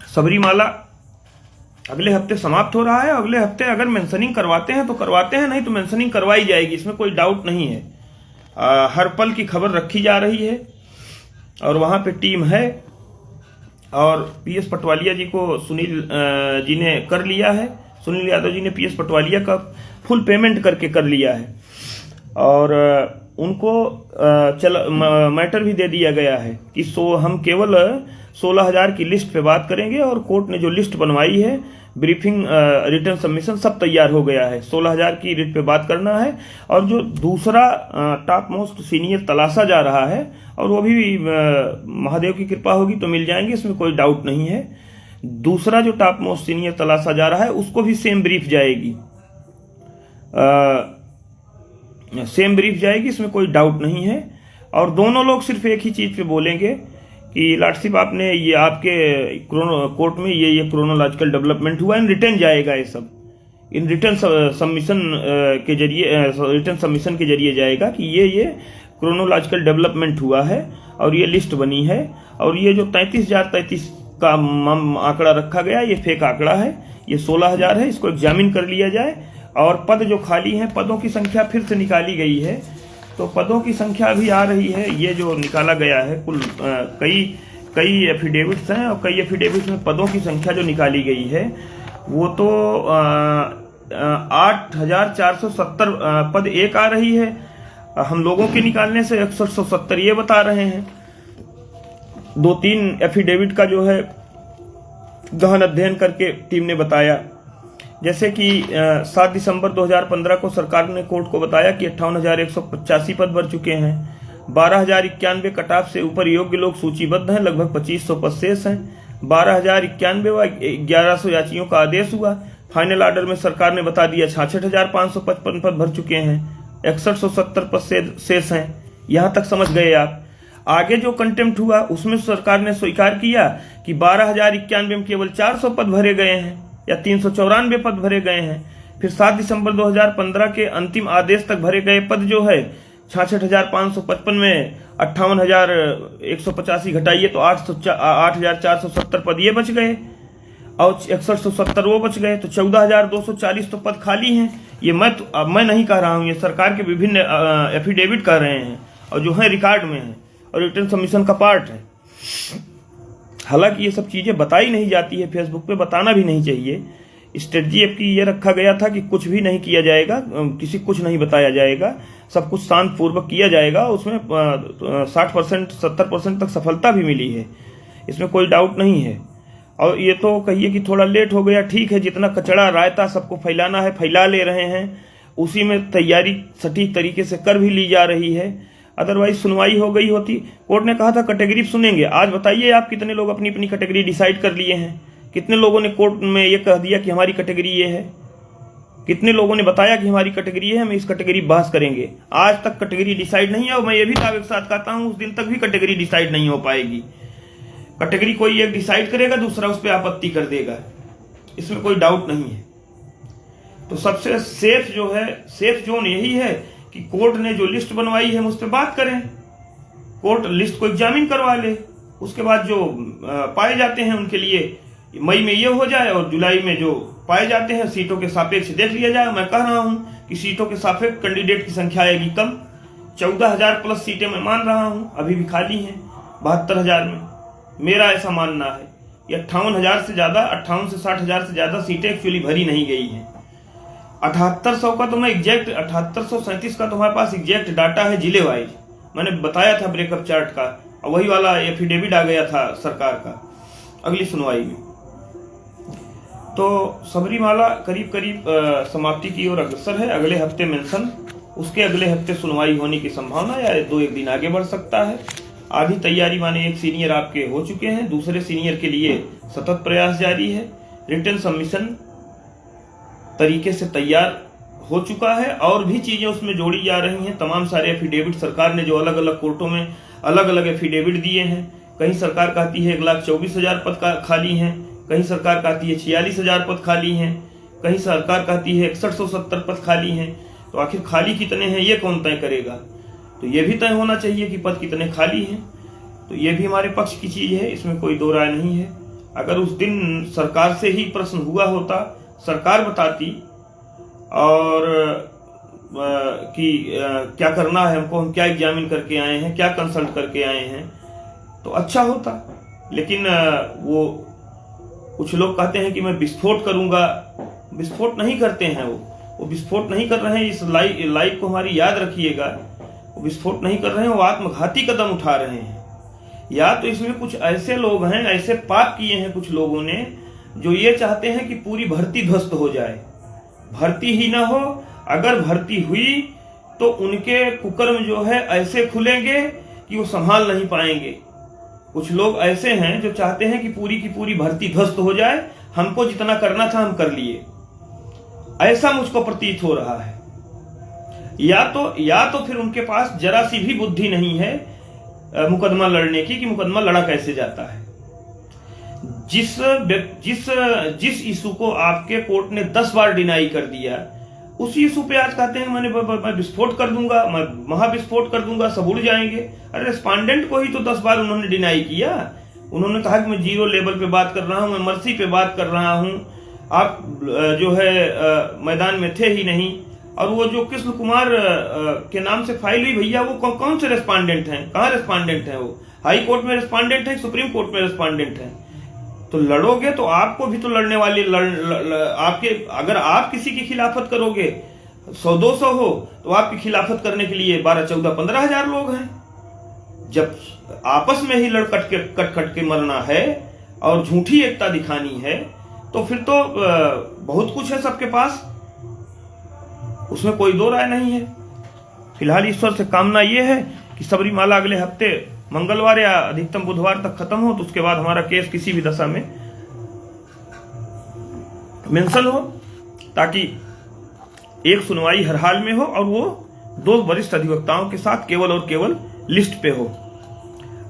सबरीमाला अगले हफ्ते समाप्त हो रहा है। अगले हफ्ते अगर मेंशनिंग करवाते हैं तो करवाते हैं, नहीं तो मेंशनिंग करवाई जाएगी, इसमें कोई डाउट नहीं है। हर पल की खबर रखी जा रही है और वहां पे टीम है और पीएस पटवालिया जी को सुनील जी ने कर लिया है, सुनील यादव जी ने पीएस पटवालिया का फुल पेमेंट करके कर लिया है और उनको मैटर भी दे दिया गया है कि हम केवल 16,000 की लिस्ट पे बात करेंगे और कोर्ट ने जो लिस्ट बनवाई है, ब्रीफिंग, रिटर्न सबमिशन सब तैयार हो गया है। 16,000 की रिट पे बात करना है और जो दूसरा टॉप मोस्ट सीनियर तलाशा जा रहा है और वो भी महादेव की कृपा होगी तो मिल जाएंगे, इसमें कोई डाउट नहीं है। दूसरा जो टॉप मोस्ट सीनियर तलाशा जा रहा है उसको भी सेम ब्रीफ जाएगी, सेम ब्रीफ जाएगी, इसमें कोई डाउट नहीं है। और दोनों लोग सिर्फ एक ही चीज पे बोलेंगे कि लॉर्डशिप आपने ये आपके कोर्ट में ये क्रोनोलॉजिकल डेवलपमेंट हुआ, इन रिटर्न जाएगा, ये सब इन रिटर्न सबमिशन के जरिए, रिटर्न सबमिशन के जरिए जाएगा कि ये क्रोनोलॉजिकल डेवलपमेंट हुआ है और ये लिस्ट बनी है और ये जो 33,033 का आंकड़ा रखा गया ये फेक आंकड़ा है, ये 16,000 है, इसको एग्जामिन कर लिया जाए। और पद जो खाली हैं, पदों की संख्या फिर से निकाली गई है, तो पदों की संख्या भी आ रही है। ये जो निकाला गया है कुल कई एफिडेविट्स हैं और कई एफिडेविट्स में पदों की संख्या जो निकाली गई है वो तो 8,470 पद एक आ रही है। हम लोगों के निकालने से 6170 ये बता रहे हैं। 2-3 एफिडेविट का जो है गहन अध्ययन करके टीम ने बताया, जैसे कि 7 दिसंबर 2015 को सरकार ने कोर्ट को बताया कि 58,185 पद भर चुके हैं, 12,091 कट ऑफ से ऊपर योग्य लोग सूचीबद्ध हैं, लगभग 2,500 पद शेष हैं, 12,091 व 1,100 याचियों का आदेश हुआ। फाइनल ऑर्डर में सरकार ने बता दिया 66,555 पद भर चुके हैं, 6170 पद शेष हैं। यहां तक समझ गए आप। आगे जो कंटेम्प्ट हुआ उसमें सरकार ने स्वीकार किया कि 12,091 में केवल 400 पद भरे गए हैं या 394 पद भरे गए हैं। फिर 7 दिसंबर 2015 के अंतिम आदेश तक भरे गए पद जो है 66,555 में 58,185 घटाइए तो 8,470 पद ये बच गए और 6170 वो बच गए, तो 14,240 तो पद खाली हैं। ये मैं नहीं कह रहा हूं, ये सरकार के विभिन्न एफिडेविट कह रहे हैं और जो है रिकॉर्ड में है और रिटर्न सबमिशन का पार्ट है। हालांकि ये सब चीजें बताई नहीं जाती है, फेसबुक पे बताना भी नहीं चाहिए। स्ट्रेटजी आपकी ये रखा गया था कि कुछ भी नहीं किया जाएगा, किसी कुछ नहीं बताया जाएगा, सब कुछ शांत पूर्वक किया जाएगा। उसमें 60% 70% तक सफलता भी मिली है, इसमें कोई डाउट नहीं है। और ये तो कहिए कि थोड़ा लेट हो गया, ठीक है, जितना कचड़ा रायता सबको फैलाना है फैला ले रहे हैं, उसी में तैयारी सटीक तरीके से कर भी ली जा रही है। अदरवाइज सुनवाई हो गई होती। कोर्ट ने कहा था कैटेगरी सुनेंगे, आज बताइए आप कितने लोग अपनी अपनी कैटेगरी डिसाइड कर लिए हैं? कितने लोगों ने कोर्ट में ये कह दिया कि हमारी कैटेगरी ये है? कितने लोगों ने बताया कि हमारी कैटेगरी है, हम इस कैटेगरी बहस करेंगे? आज तक कैटेगरी डिसाइड नहीं है और मैं ये भी दावे के साथ कहता हूं उस दिन तक भी कैटेगरी डिसाइड नहीं हो पाएगी। कैटेगरी कोई एक डिसाइड करेगा, दूसरा उस पर आपत्ति कर देगा, इसमें कोई डाउट नहीं है। तो सबसे सेफ जो है, सेफ जोन यही है कि कोर्ट ने जो लिस्ट बनवाई है मुझ पर बात करें, कोर्ट लिस्ट को एग्जामिन करवा ले, उसके बाद जो पाए जाते हैं उनके लिए मई में ये हो जाए और जुलाई में जो पाए जाते हैं सीटों के सापेक्ष देख लिया जाए। मैं कह रहा हूं कि सीटों के सापेक्ष कैंडिडेट की संख्या आएगी कम। 14,000 प्लस सीटें मैं मान रहा हूं अभी भी खाली हैं 72,000 में, मेरा ऐसा मानना है। ये 58,000 से ज्यादा, 58 से 60,000 से ज्यादा सीटें एक्चुअली भरी नहीं गई हैं। 7800 का तो मैं एग्जैक्ट 7837 का तो हमारे पास एग्जैक्ट डाटा है जिले वाइज, मैंने बताया था ब्रेकअप चार्ट का, और वही वाला एफिडेविट आ गया था सरकार का अगली सुनवाई में। तो सबरीमाला करीब करीब समाप्ति की ओर अग्रसर है। अगले हफ्ते मेंशन, उसके अगले हफ्ते सुनवाई होने की संभावना या 2-1 दिन आगे बढ़ सकता है। आधी तैयारी माने एक सीनियर आपके हो चुके हैं, दूसरे सीनियर के लिए सतत प्रयास जारी है। रिटर्न सबमिशन तरीके से तैयार हो चुका है और भी चीजें उसमें जोड़ी जा रही हैं। तमाम सारे एफिडेविट सरकार ने जो अलग अलग कोर्टों में अलग अलग एफिडेविट दिए हैं, कहीं सरकार कहती है 1,24,000 पद खाली हैं, कहीं सरकार कहती है 46,000 पद खाली हैं, कहीं सरकार कहती है 6170 पद खाली हैं। तो आखिर खाली कितने हैं ये कौन तय करेगा? तो ये भी तय होना चाहिए कि पद कितने खाली हैं। तो ये भी हमारे पक्ष की चीज है, इसमें कोई दो राय नहीं है। अगर उस दिन सरकार से ही प्रश्न हुआ होता, सरकार बताती और कि क्या करना है हमको, हम क्या एग्जामिन करके आए हैं, क्या कंसल्ट करके आए हैं, तो अच्छा होता। लेकिन वो कुछ लोग कहते हैं कि मैं विस्फोट करूंगा, विस्फोट नहीं करते हैं, वो विस्फोट नहीं कर रहे हैं। इस लाइव को हमारी याद रखिएगा, वो विस्फोट नहीं कर रहे हैं, वो आत्मघाती कदम उठा रहे हैं। या तो इसमें कुछ ऐसे लोग हैं, ऐसे पाप किए हैं कुछ लोगों ने, जो ये चाहते हैं कि पूरी भर्ती ध्वस्त हो जाए, भर्ती ही ना हो। अगर भर्ती हुई तो उनके कुकर्म जो है ऐसे खुलेंगे कि वो संभाल नहीं पाएंगे। कुछ लोग ऐसे हैं जो चाहते हैं कि पूरी की पूरी भर्ती ध्वस्त हो जाए, हमको जितना करना था हम कर लिए, ऐसा मुझको प्रतीत हो रहा है। या तो फिर उनके पास जरा सी भी बुद्धि नहीं है मुकदमा लड़ने की, कि मुकदमा लड़ा कैसे जाता है। जिस इशू को आपके कोर्ट ने 10 बार डिनाई कर दिया, उसी इशू पे आज कहते हैं मैं विस्फोट कर दूंगा, मैं महाविस्फोट कर दूंगा, सब उड़ जाएंगे। अरे रेस्पोंडेंट को ही तो 10 बार उन्होंने डिनाई किया। उन्होंने कहा कि मैं 0 लेवल पे बात कर रहा हूं, मैं मर्सी पे बात कर रहा हूं, आप जो है मैदान में थे ही नहीं। और वो जो कृष्ण कुमार के नाम से फाइल हुई भैया, वो कौन से रेस्पोंडेंट हैं, कहाँ रेस्पोंडेंट हैं? वो हाई कोर्ट में रेस्पोंडेंट है, सुप्रीम कोर्ट में रेस्पोंडेंट है। तो लड़ोगे तो आपको भी तो लड़ने वाले आपके, अगर आप किसी की खिलाफत करोगे 100-200 हो, तो आपकी खिलाफत करने के लिए 12-14-15,000 लोग हैं। जब आपस में ही कट के मरना है और झूठी एकता दिखानी है, तो फिर तो बहुत कुछ है सबके पास, उसमें कोई दो राय नहीं है। फिलहाल ईश्वर से कामना यह है कि सबरीमाला अगले हफ्ते मंगलवार या अधिकतम बुधवार तक खत्म हो, तो उसके बाद हमारा केस किसी भी दशा में मेंशन हो, ताकि एक सुनवाई हर हाल में हो और वो 2 वरिष्ठ अधिवक्ताओं के साथ केवल और केवल लिस्ट पे हो।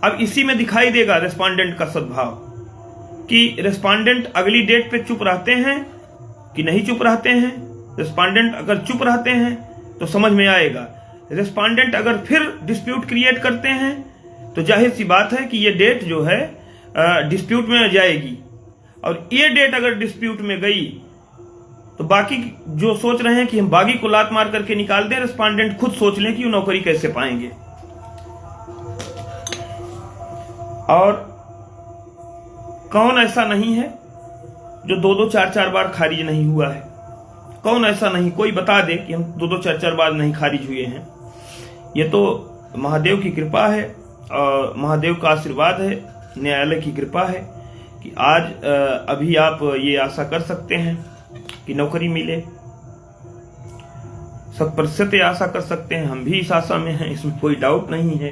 अब इसी में दिखाई देगा रेस्पोंडेंट का सद्भाव, कि रेस्पोंडेंट अगली डेट पे चुप रहते हैं कि नहीं चुप रहते हैं। रेस्पोंडेंट अगर चुप रहते हैं तो समझ में आएगा, रेस्पोंडेंट अगर फिर डिस्प्यूट क्रिएट करते हैं तो जाहिर सी बात है कि ये डेट जो है डिस्प्यूट में जाएगी। और ये डेट अगर डिस्प्यूट में गई तो बाकी जो सोच रहे हैं कि हम बागी को लात मार करके निकाल दें, रेस्पोंडेंट खुद सोच लें कि वो नौकरी कैसे पाएंगे। और कौन ऐसा नहीं है जो 2-2, 4-4 बार खारिज नहीं हुआ है? कौन ऐसा नहीं, कोई बता दे कि हम 2-2, 4-4 बार नहीं खारिज हुए हैं। ये तो महादेव की कृपा है और महादेव का आशीर्वाद है, न्यायालय की कृपा है कि आज अभी आप ये आशा कर सकते हैं कि नौकरी मिले। 100% आशा कर सकते हैं, हम भी इस आशा में हैं, इसमें कोई डाउट नहीं है।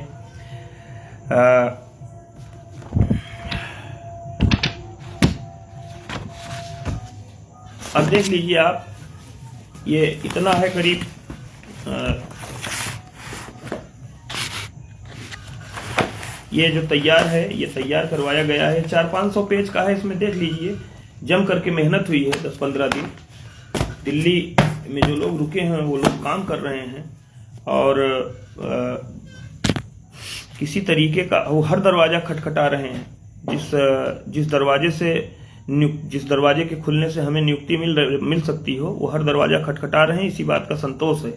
अब देख लीजिए आप, ये इतना है करीब ये जो तैयार है, ये तैयार करवाया गया है, 400-500 पेज का है। इसमें देख लीजिए, जम करके मेहनत हुई है 10-15 दिन। दिल्ली में जो लोग रुके हैं वो लोग काम कर रहे हैं और किसी तरीके का वो हर दरवाज़ा खटखटा रहे हैं। जिस दरवाजे के खुलने से हमें नियुक्ति मिल सकती हो वो हर दरवाज़ा खटखटा रहे हैं, इसी बात का संतोष है।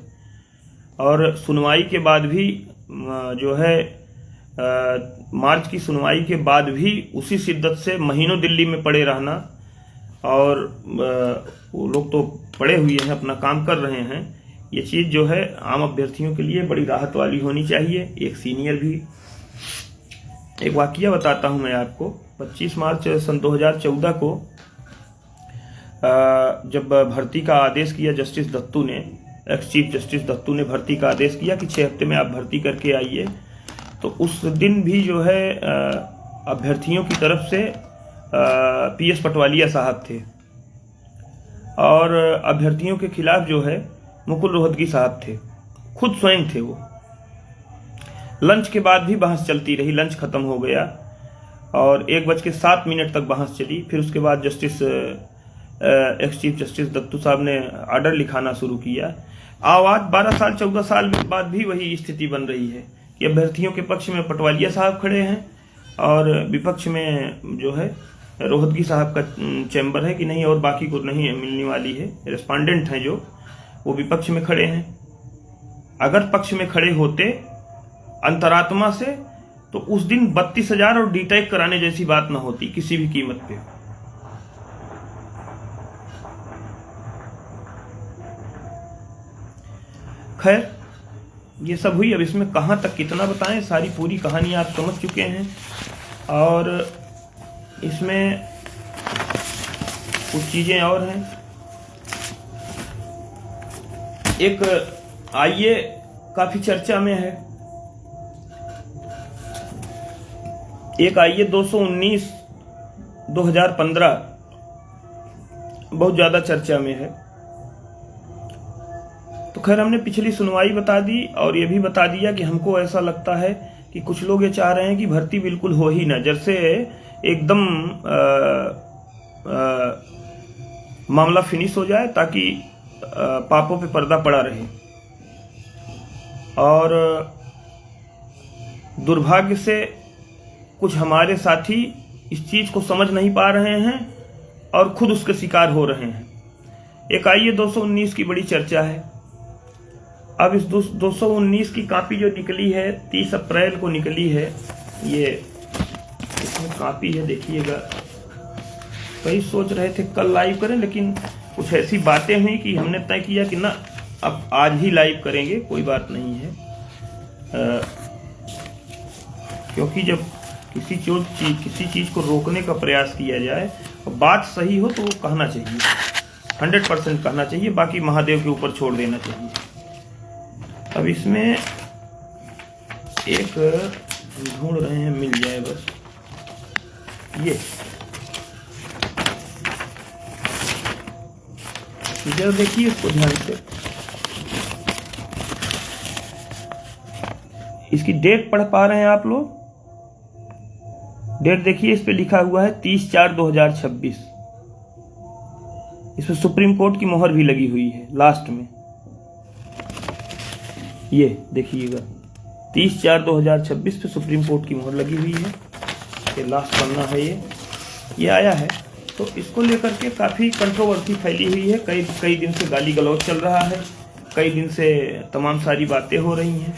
और सुनवाई के बाद भी जो है मार्च की सुनवाई के बाद भी उसी शिद्दत से महीनों दिल्ली में पड़े रहना, और वो लोग तो पड़े हुए हैं, अपना काम कर रहे हैं। ये चीज़ जो है आम अभ्यर्थियों के लिए बड़ी राहत वाली होनी चाहिए। एक सीनियर भी, एक वाकया बताता हूं मैं आपको। 25 मार्च सन 2014 को जब भर्ती का आदेश किया जस्टिस दत्तू ने, एक्स चीफ जस्टिस दत्तू ने भर्ती का आदेश किया कि 6 हफ्ते में आप भर्ती करके आइए, तो उस दिन भी जो है अभ्यर्थियों की तरफ से PS पटवालिया साहब थे और अभ्यर्थियों के खिलाफ जो है मुकुल रोहतगी साहब थे, खुद स्वयं थे वो। लंच के बाद भी बहस चलती रही, लंच खत्म हो गया और 1:07 तक बहस चली। फिर उसके बाद justice ex chief justice Dattu साहब ने ऑर्डर लिखाना शुरू किया। आज 12 साल 14 साल बाद भी वही स्थिति बन रही है कि अभ्यर्थियों के पक्ष में पटवालिया साहब खड़े हैं और विपक्ष में जो है रोहतगी साहब का चैम्बर है कि नहीं, और बाकी को नहीं मिलने वाली है। रेस्पोंडेंट हैं जो वो विपक्ष में खड़े हैं। अगर पक्ष में खड़े होते अंतरात्मा से तो उस दिन 32,000 और डीटेक कराने जैसी बात ना होती किसी भी कीमत पे। खैर ये सब हुई। अब इसमें कहां तक कितना बताएं, सारी पूरी कहानी आप समझ चुके हैं। और इसमें कुछ चीजें और हैं। एक आईए काफी चर्चा में है, एक आईए 219/2015 बहुत ज्यादा चर्चा में है। तो खैर हमने पिछली सुनवाई बता दी और ये भी बता दिया कि हमको ऐसा लगता है कि कुछ लोग ये चाह रहे हैं कि भर्ती बिल्कुल हो ही ना, जैसे एकदम मामला फिनिश हो जाए ताकि पापों पे पर्दा पड़ा रहे। और दुर्भाग्य से कुछ हमारे साथी इस चीज को समझ नहीं पा रहे हैं और खुद उसके शिकार हो रहे हैं। एक आईए 219 की बड़ी चर्चा है। अब इस 219 की कॉपी जो निकली है 30 अप्रैल को निकली है, ये इसमें कॉपी है, देखिएगा। कई सोच रहे थे कल लाइव करें, लेकिन कुछ ऐसी बातें हुई कि हमने तय किया कि ना अब आज ही लाइव करेंगे, कोई बात नहीं है। क्योंकि जब किसी चीज को रोकने का प्रयास किया जाए और बात सही हो तो वो कहना चाहिए, 100% कहना चाहिए, बाकी महादेव के ऊपर छोड़ देना चाहिए। अब इसमें एक ढूंढ रहे हैं, मिल जाए बस। ये जरा देखिए इसको ध्यान से। इसकी डेट पढ़ पा रहे हैं आप लोग? डेट देखिए, इस पे लिखा हुआ है 30/4/2026। इसमें सुप्रीम कोर्ट की मोहर भी लगी हुई है लास्ट में। ये देखिएगा 30/4/2026 पे सुप्रीम कोर्ट की मोहर लगी हुई है। ये लास्ट पन्ना है, ये आया है। तो इसको लेकर के काफी कंट्रोवर्सी फैली हुई है। कई दिन से गाली गलौज चल रहा है, कई दिन से तमाम सारी बातें हो रही हैं।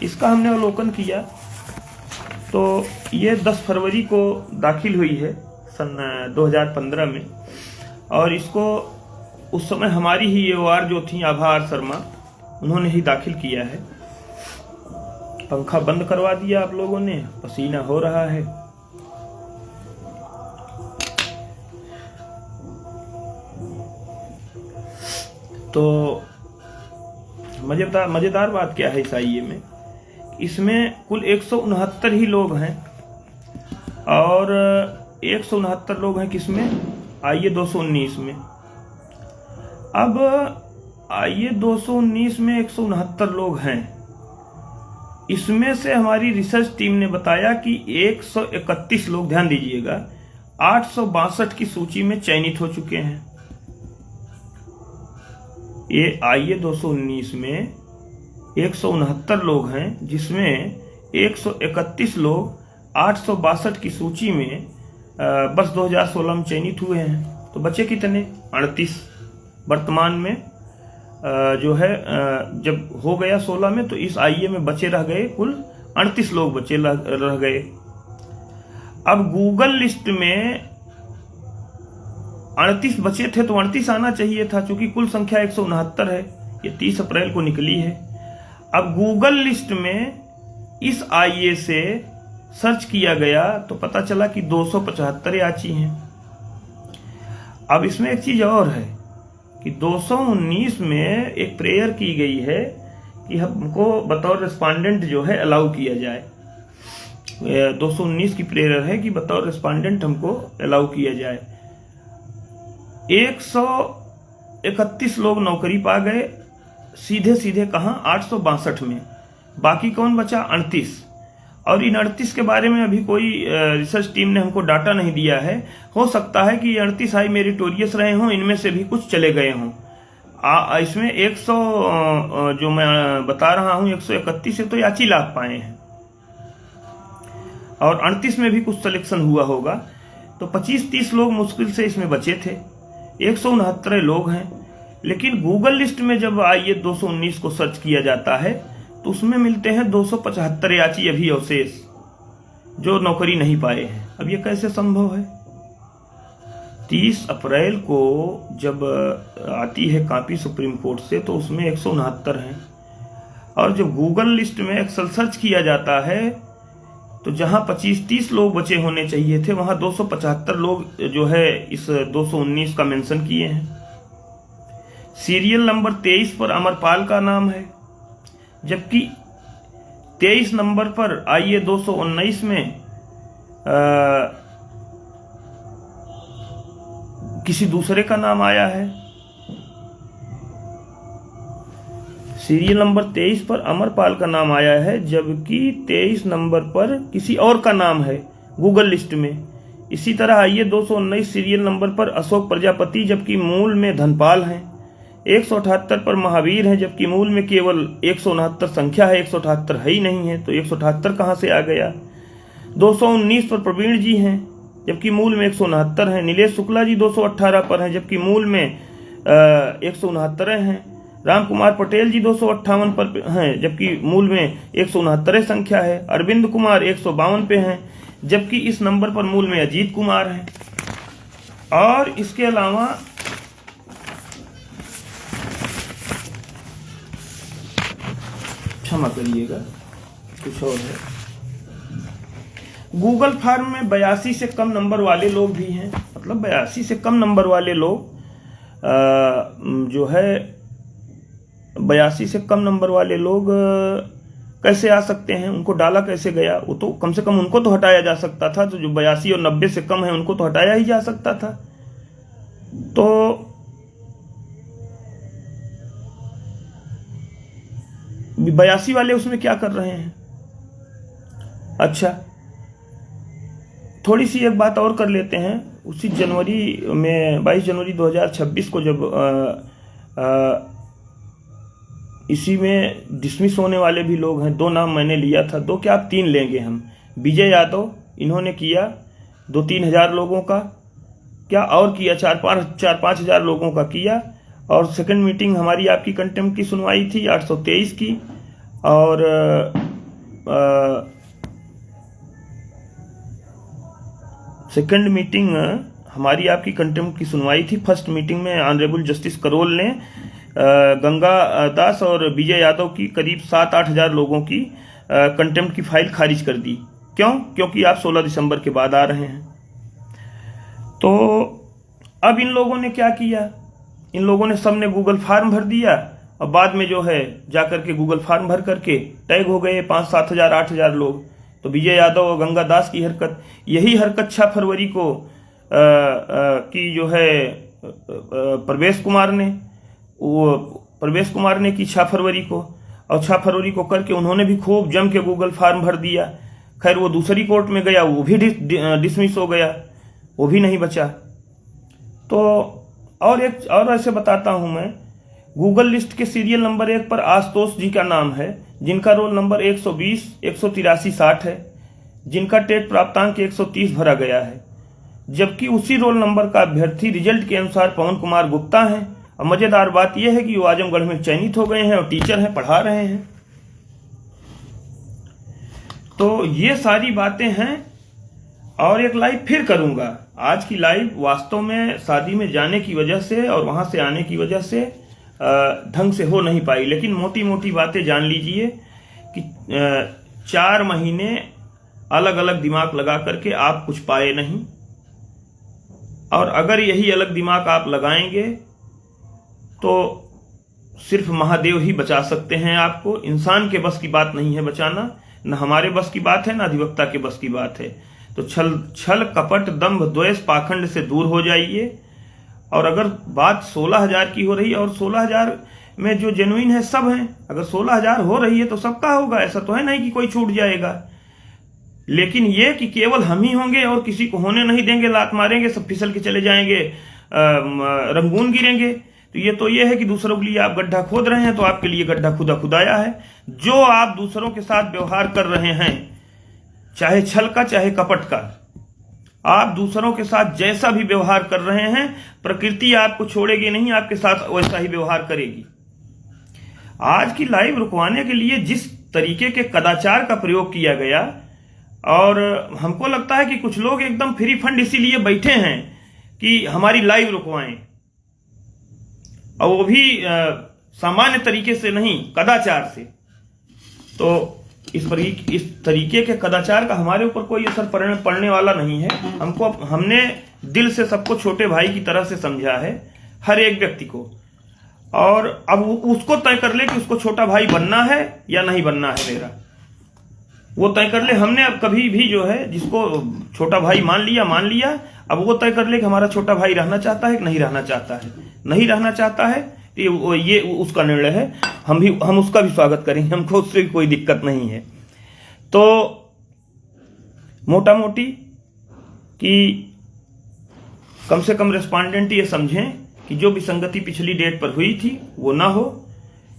इसका हमने अवलोकन किया तो ये 10 फरवरी को दाखिल हुई है सन 2015 में, और इसको उस समय हमारी ही AOR जो थी आभा आर शर्मा, उन्होंने ही दाखिल किया है। पंखा बंद करवा दिया आप लोगों ने, पसीना हो रहा है। तो मजेदार बात क्या है इस आईए में, इसमें कुल 169 ही लोग हैं, और 169 लोग हैं किसमें, आईए 219 में। अब आईए 219 में 169 लोग हैं। इसमें से हमारी रिसर्च टीम ने बताया कि 131 लोग, ध्यान दीजिएगा, 862 की सूची में चयनित हो चुके हैं। ये आईए 219 में 169 लोग हैं, जिसमें 131 लोग 862 की सूची में बस 2016 में चयनित हुए हैं। तो बचे कितने? 38 वर्तमान में जो है जब हो गया 16 में, तो इस आईए में बचे रह गए कुल 38 लोग बचे रह गए। अब गूगल लिस्ट में 38 बचे थे तो 38 आना चाहिए था, क्योंकि कुल संख्या 169 है। ये 30 अप्रैल को निकली है। अब गूगल लिस्ट में इस आईए से सर्च किया गया तो पता चला कि 275 याची हैं। अब इसमें एक चीज और है कि 219 में एक प्रेयर की गई है कि हमको बतौर रिस्पॉन्डेंट जो है अलाउ किया जाए। 219 की प्रेयर है कि बतौर रिस्पॉन्डेंट हमको अलाउ किया जाए। 131 लोग नौकरी पा गए, सीधे सीधे कहां? 862 में। बाकी कौन बचा? 38। और इन 38 के बारे में अभी कोई रिसर्च टीम ने हमको डाटा नहीं दिया है। हो सकता है कि 38 हाई मेरिटोरियस रहे हों, इनमें से भी कुछ चले गए हों। इसमें 100 जो मैं बता रहा हूं 131 से तो याची लाभ पाए हैं, और 38 में भी कुछ सिलेक्शन हुआ होगा। तो 25-30 लोग मुश्किल से इसमें बचे थे। 169 लोग हैं। लेकिन गूगल लिस्ट में जब आईए 219 को सर्च किया जाता है तो उसमें मिलते हैं 275 याची अभी अवशेष जो नौकरी नहीं पाए हैं। अब ये कैसे संभव है? 30 अप्रैल को जब आती है कॉपी सुप्रीम कोर्ट से तो उसमें 169 हैं, और जब गूगल लिस्ट में एक्सेल सर्च किया जाता है तो जहां 25-30 लोग बचे होने चाहिए थे वहां 275 लोग जो है इस 219 का मेंशन किए हैं। सीरियल नंबर 23 पर अमरपाल का नाम है, जबकि 23 नंबर पर आईए 219 में किसी दूसरे का नाम आया है। सीरियल नंबर 23 पर अमरपाल का नाम आया है, जबकि 23 नंबर पर किसी और का नाम है गूगल लिस्ट में। इसी तरह आईए 219 सीरियल नंबर पर अशोक प्रजापति, जबकि मूल में धनपाल हैं। 178 पर महावीर हैं, जबकि मूल में केवल 169 संख्या है, 178 है ही नहीं है, तो 178 कहां से आ गया। 219 पर प्रवीण जी हैं, जबकि मूल में 169 हैं। नीलेश शुक्ला जी 218 पर हैं, जबकि मूल में 169 हैं। राम कुमार पटेल जी 258 पर हैं, जबकि मूल में 169 संख्या है। अरविंद कुमार 152 पे हैं, जबकि इस नंबर पर मूल में अजीत कुमार हैं। और इसके अलावा क्षमा करिएगा, कुछ और है। गूगल फॉर्म में 82 से कम नंबर वाले लोग भी हैं। मतलब 82 से कम नंबर वाले लोग जो है 82 से कम नंबर वाले लोग कैसे आ सकते हैं? उनको डाला कैसे गया? वो तो कम से कम उनको तो हटाया जा सकता था। तो जो 82 और 90 से कम है उनको तो हटाया ही जा सकता था। तो 82 वाले उसमें क्या कर रहे हैं? अच्छा, थोड़ी सी एक बात और कर लेते हैं। उसी जनवरी में 22 जनवरी 2026 को जब इसी में डिसमिस होने वाले भी लोग हैं। 2 नाम मैंने लिया था, 2 क्या 3 लेंगे हम। विजय यादव, इन्होंने किया 2-3 हजार लोगों का क्या, और किया 4-5 हजार लोगों का किया। और सेकंड मीटिंग हमारी आपकी कंटेम्प्ट की सुनवाई थी 823 की, और सेकंड मीटिंग हमारी आपकी कंटेम्प्ट की सुनवाई थी। फर्स्ट मीटिंग में ऑनरेबल जस्टिस करोल ने गंगा दास और विजय यादव की करीब 7-8 हजार लोगों की कंटेम्प्ट की फाइल खारिज कर दी। क्यों? क्योंकि आप 16 दिसंबर के बाद आ रहे हैं। तो अब इन लोगों ने क्या किया? इन लोगों ने सबने गूगल फॉर्म भर दिया, और बाद में जो है जाकर के गूगल फॉर्म भर करके टैग हो गए 5-7 हजार 8 हजार लोग। तो विजय यादव और गंगा दास की हरकत, यही हरकत 6 फरवरी को की जो है प्रवेश कुमार ने की 6 फरवरी को, और 6 फरवरी को करके उन्होंने भी खूब जम के गूगल फॉर्म भर दिया। खैर वो दूसरी कोर्ट में गया, वो भी डिसमिस हो गया, वो भी नहीं बचा। तो और ऐसे बताता हूं मैं, गूगल लिस्ट के सीरियल नंबर 1 पर आशुतोष जी का नाम है, जिनका रोल नंबर 120, 183, 60 है, जिनका टेट प्राप्तांक 130 भरा गया है। जबकि उसी रोल नंबर का अभ्यर्थी रिजल्ट के अनुसार पवन कुमार गुप्ता हैं। और मजेदार बात यह है कि वो आजमगढ़ में चयनित हो गए हैं और टीचर हैं, पढ़ा रहे हैं। तो ये सारी बातें हैं। और एक लाइव फिर करूंगा। आज की लाइव वास्तव में शादी में जाने की वजह से और वहां से आने की वजह से ढंग से हो नहीं पाई, लेकिन मोटी मोटी बातें जान लीजिए कि 4 महीने अलग अलग दिमाग लगा करके आप कुछ पाए नहीं। और अगर यही अलग दिमाग आप लगाएंगे तो सिर्फ महादेव ही बचा सकते हैं आपको। इंसान के बस की बात नहीं है बचाना, न हमारे बस की बात है, न अधिवक्ता के बस की बात है। तो छल कपट दंभ द्वेष पाखंड से दूर हो जाइए। और अगर बात 16,000 की हो रही है, और 16,000 में जो जेन्युइन है सब हैं, अगर 16,000 हो रही है तो सबका होगा, ऐसा तो है नहीं कि कोई छूट जाएगा। लेकिन ये कि केवल हम ही होंगे और किसी को होने नहीं देंगे, लात मारेंगे, सब फिसल के चले जाएंगे, रंगून गिरेंगे, तो ये है कि दूसरों के लिए आप गड्ढा खोद रहे हैं, तो आपके लिए गड्ढा खुदाया है। जो आप दूसरों के साथ व्यवहार कर रहे हैं, चाहे छल का चाहे कपट का, आप दूसरों के साथ जैसा भी व्यवहार कर रहे हैं, प्रकृति आपको छोड़ेगी नहीं, आपके साथ वैसा ही व्यवहार करेगी। आज की लाइव रुकवाने के लिए जिस तरीके के कदाचार का प्रयोग किया गया, और हमको लगता है कि कुछ लोग एकदम फ्री फंड इसीलिए बैठे हैं कि हमारी लाइव रुकवाएं, और वो भी सामान्य तरीके से नहीं, कदाचार से। तो इस तरीके के कदाचार का हमारे ऊपर कोई असर पड़ने वाला नहीं है। हमने दिल से सबको छोटे भाई की तरह से समझा है, हर एक व्यक्ति को। और अब उसको तय कर ले कि उसको छोटा भाई बनना है या नहीं बनना है मेरा, वो तय कर ले। हमने अब कभी भी जो है जिसको छोटा भाई मान लिया, अब वो तय कर ले कि हमारा छोटा भाई रहना चाहता है कि नहीं रहना चाहता है। नहीं रहना चाहता है तो ये उसका निर्णय है, हम उसका भी स्वागत करेंगे, हमको उससे भी कोई दिक्कत नहीं है। तो मोटा मोटी कि कम से कम रेस्पोंडेंट ये समझें कि जो विसंगति पिछली डेट पर हुई थी वो ना हो।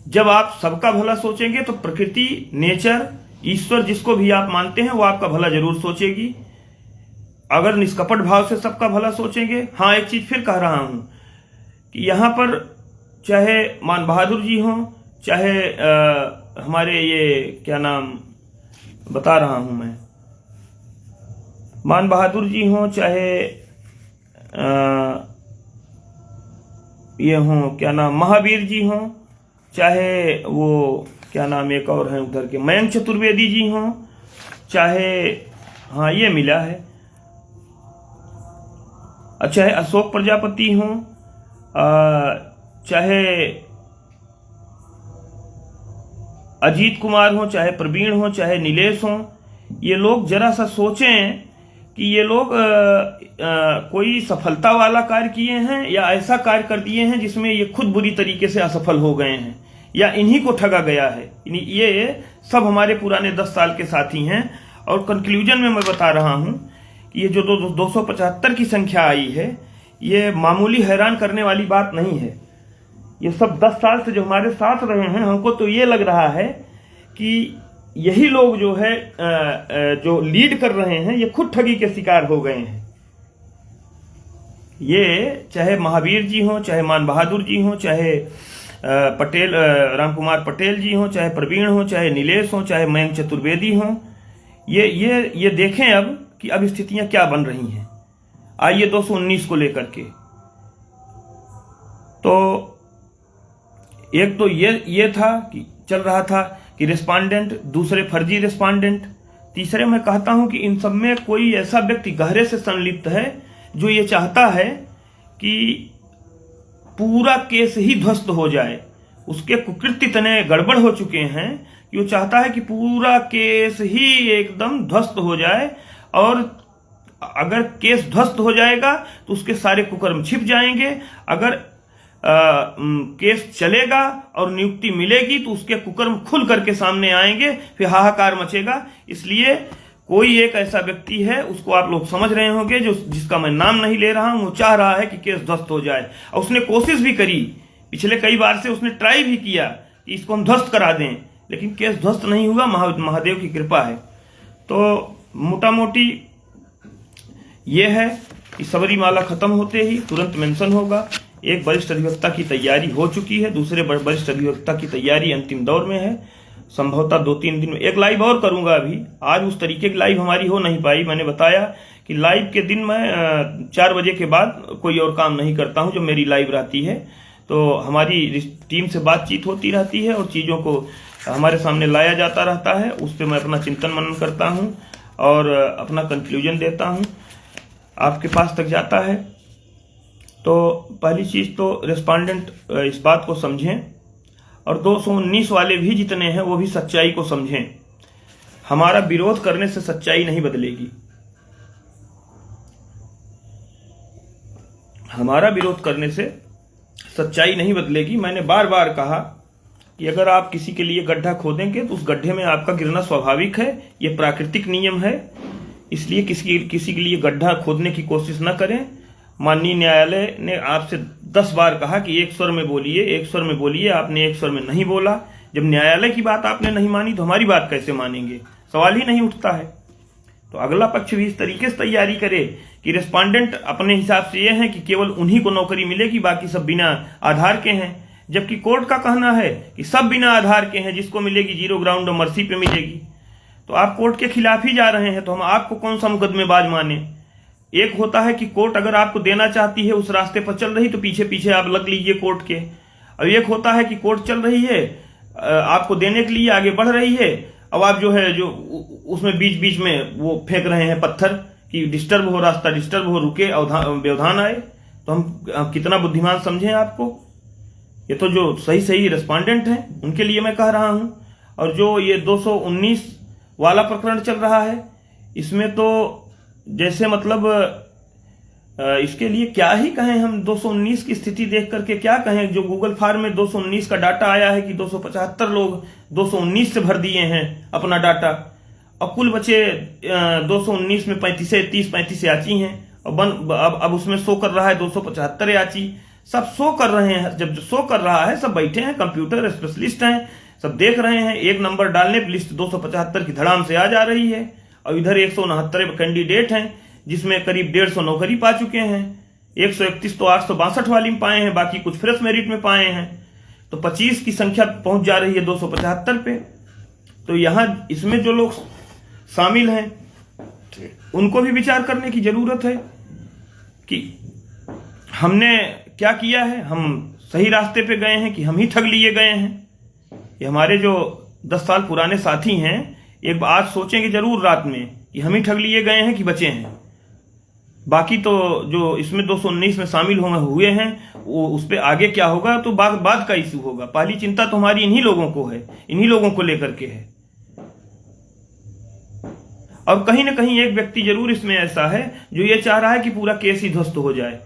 जब आप सबका भला सोचेंगे तो प्रकृति, नेचर, ईश्वर, जिसको भी आप मानते हैं, वो आपका भला जरूर सोचेगी। अगर निष्कपट भाव से सबका भला सोचेंगे। हाँ, एक चीज फिर कह रहा हूं कि यहां पर चाहे मान बहादुर जी हों, चाहे हमारे ये क्या नाम बता रहा हूं मैं, मान बहादुर जी हों, चाहे ये हों क्या नाम महावीर जी हों, चाहे वो क्या नाम एक और हैं उधर के मयंक चतुर्वेदी जी हों, चाहे हाँ ये मिला है, चाहे अशोक प्रजापति हों, चाहे अजीत कुमार हो, चाहे प्रवीण हो, चाहे नीलेश हो, ये लोग जरा सा सोचें कि ये लोग कोई सफलता वाला कार्य किए हैं या ऐसा कार्य कर दिए हैं जिसमें ये खुद बुरी तरीके से असफल हो गए हैं, या इन्हीं को ठगा गया है। ये सब हमारे पुराने 10 साल के साथी हैं। और कंक्लूजन में मैं बता रहा हूं कि ये जो 275 की संख्या आई है, ये मामूली हैरान करने वाली बात नहीं है। ये सब 10 साल से जो हमारे साथ रहे हैं, हमको तो ये लग रहा है कि यही लोग जो है जो लीड कर रहे हैं, ये खुद ठगी के शिकार हो गए हैं। ये चाहे महावीर जी हों, चाहे मान बहादुर जी हों, चाहे पटेल रामकुमार पटेल जी हों, चाहे प्रवीण हों, चाहे नीलेश हों, चाहे मयंक चतुर्वेदी हों, ये देखें अब कि अब स्थितियां क्या बन रही हैं। आइए 219 को लेकर के, तो एक तो ये था कि चल रहा था कि रिस्पांडेंट, दूसरे फर्जी रिस्पांडेंट, तीसरे मैं कहता हूं कि इन सब में कोई ऐसा व्यक्ति गहरे से संलिप्त है जो ये चाहता है कि पूरा केस ही ध्वस्त हो जाए। उसके कुकृत्य इतने गड़बड़ हो चुके हैं कि वो चाहता है कि पूरा केस ही एकदम ध्वस्त हो जाए, और अगर केस ध्वस्त हो जाएगा तो उसके सारे कुकर्म छिप जाएंगे। अगर केस चलेगा और नियुक्ति मिलेगी तो उसके कुकर्म खुल करके सामने आएंगे, फिर हाहाकार मचेगा। इसलिए कोई एक ऐसा व्यक्ति है, उसको आप लोग समझ रहे होंगे, जिसका मैं नाम नहीं ले रहा हूं, वो चाह रहा है कि केस ध्वस्त हो जाए, और उसने कोशिश भी करी पिछले कई बार से उसने ट्राई भी किया कि इसको हम ध्वस्त करा दें, लेकिन केस ध्वस्त नहीं हुआ, महादेव की कृपा है। तो मोटा मोटी ये है कि सबरीमाला खत्म होते ही तुरंत मेंशन होगा। एक वरिष्ठ अधिवक्ता की तैयारी हो चुकी है, दूसरे वरिष्ठ अधिवक्ता की तैयारी अंतिम दौर में है। संभवतः 2-3 दिन में एक लाइव और करूंगा। अभी आज उस तरीके की लाइव हमारी हो नहीं पाई। मैंने बताया कि लाइव के दिन मैं 4 बजे के बाद कोई और काम नहीं करता हूं जो मेरी लाइव रहती है। तो हमारी टीम से बातचीत होती रहती है और चीज़ों को हमारे सामने लाया जाता रहता है। उस पर मैं अपना चिंतन मनन करता हूँ और अपना कंक्लूजन देता हूँ, आपके पास तक जाता है। तो पहली चीज़ तो रेस्पोंडेंट इस बात को समझें और 219 वाले भी जितने हैं वो भी सच्चाई को समझें। हमारा विरोध करने से सच्चाई नहीं बदलेगी। हमारा विरोध करने से सच्चाई नहीं बदलेगी। मैंने बार बार कहा कि अगर आप किसी के लिए गड्ढा खोदेंगे तो उस गड्ढे में आपका गिरना स्वाभाविक है, ये प्राकृतिक नियम है। इसलिए किसी के लिए गड्ढा खोदने की कोशिश न करें। माननीय न्यायालय ने आपसे 10 बार कहा कि एक स्वर में बोलिए, एक स्वर में बोलिए, आपने एक स्वर में नहीं बोला। जब न्यायालय की बात आपने नहीं मानी तो हमारी बात कैसे मानेंगे? सवाल ही नहीं उठता है। तो अगला पक्ष भी इस तरीके से तैयारी करे कि रेस्पोंडेंट अपने हिसाब से ये है कि केवल उन्हीं को नौकरी मिलेगी, बाकी सब बिना आधार के हैं। जबकि कोर्ट का कहना है कि सब बिना आधार के हैं, जिसको मिलेगी जीरो ग्राउंड और मर्सी पे मिलेगी। तो आप कोर्ट के खिलाफ ही जा रहे हैं, तो हम आपको कौन सा मुकदमेबाज माने? एक होता है कि कोर्ट अगर आपको देना चाहती है, उस रास्ते पर चल रही, तो पीछे पीछे आप लग लीजिए कोर्ट के। और एक होता है कि कोर्ट चल रही है, आपको देने के लिए आगे बढ़ रही है, अब आप जो है जो उसमें बीच बीच में वो फेंक रहे हैं पत्थर कि डिस्टर्ब हो, रास्ता डिस्टर्ब हो, रुके, व्यवधान आए। तो हम कितना बुद्धिमान समझें आपको? ये तो जो सही रेस्पोंडेंट हैं उनके लिए मैं कह रहा हूं। और जो ये 219 वाला प्रकरण चल रहा है, इसमें तो जैसे मतलब इसके लिए क्या ही कहें हम। 219 की स्थिति देख करके क्या कहें? जो गूगल फॉर्म में 219 का डाटा आया है कि 275 लोग 219 से भर दिए हैं अपना डाटा, और कुल बचे 219 में 30-35 याची हैं। अब उसमें शो कर रहा है 275 याची। सब शो कर रहे हैं। जब शो कर रहा है, सब बैठे हैं, कंप्यूटर स्पेशलिस्ट हैं, सब देख रहे हैं। एक नंबर डालने पर लिस्ट 275 की धड़ाम से आ जा रही है। और इधर 169 कैंडिडेट हैं, जिसमें करीब 150 नौकरी पा चुके हैं। 131 तो 862 वाली में पाए हैं, बाकी कुछ फ्रेश मेरिट में पाए हैं। तो 25 की संख्या पहुंच जा रही है 275 पे। तो यहां इसमें जो लोग शामिल हैं उनको भी विचार करने की जरूरत है कि हमने क्या किया है। हम सही रास्ते पे गए हैं कि हम ही ठग लिए गए हैं? ये हमारे जो 10 साल पुराने साथी हैं, एक बात सोचेंगे जरूर रात में कि हम ही ठग लिए गए हैं कि बचे हैं। बाकी तो जो इसमें 219 में शामिल हुए हैं, वो उस पर आगे क्या होगा तो बाद का इशू होगा। पहली चिंता तो हमारी इन्हीं लोगों को है, इन्हीं लोगों को लेकर के है। और कहीं ना कहीं एक व्यक्ति जरूर इसमें ऐसा है जो ये चाह रहा है कि पूरा केस ही ध्वस्त हो जाए,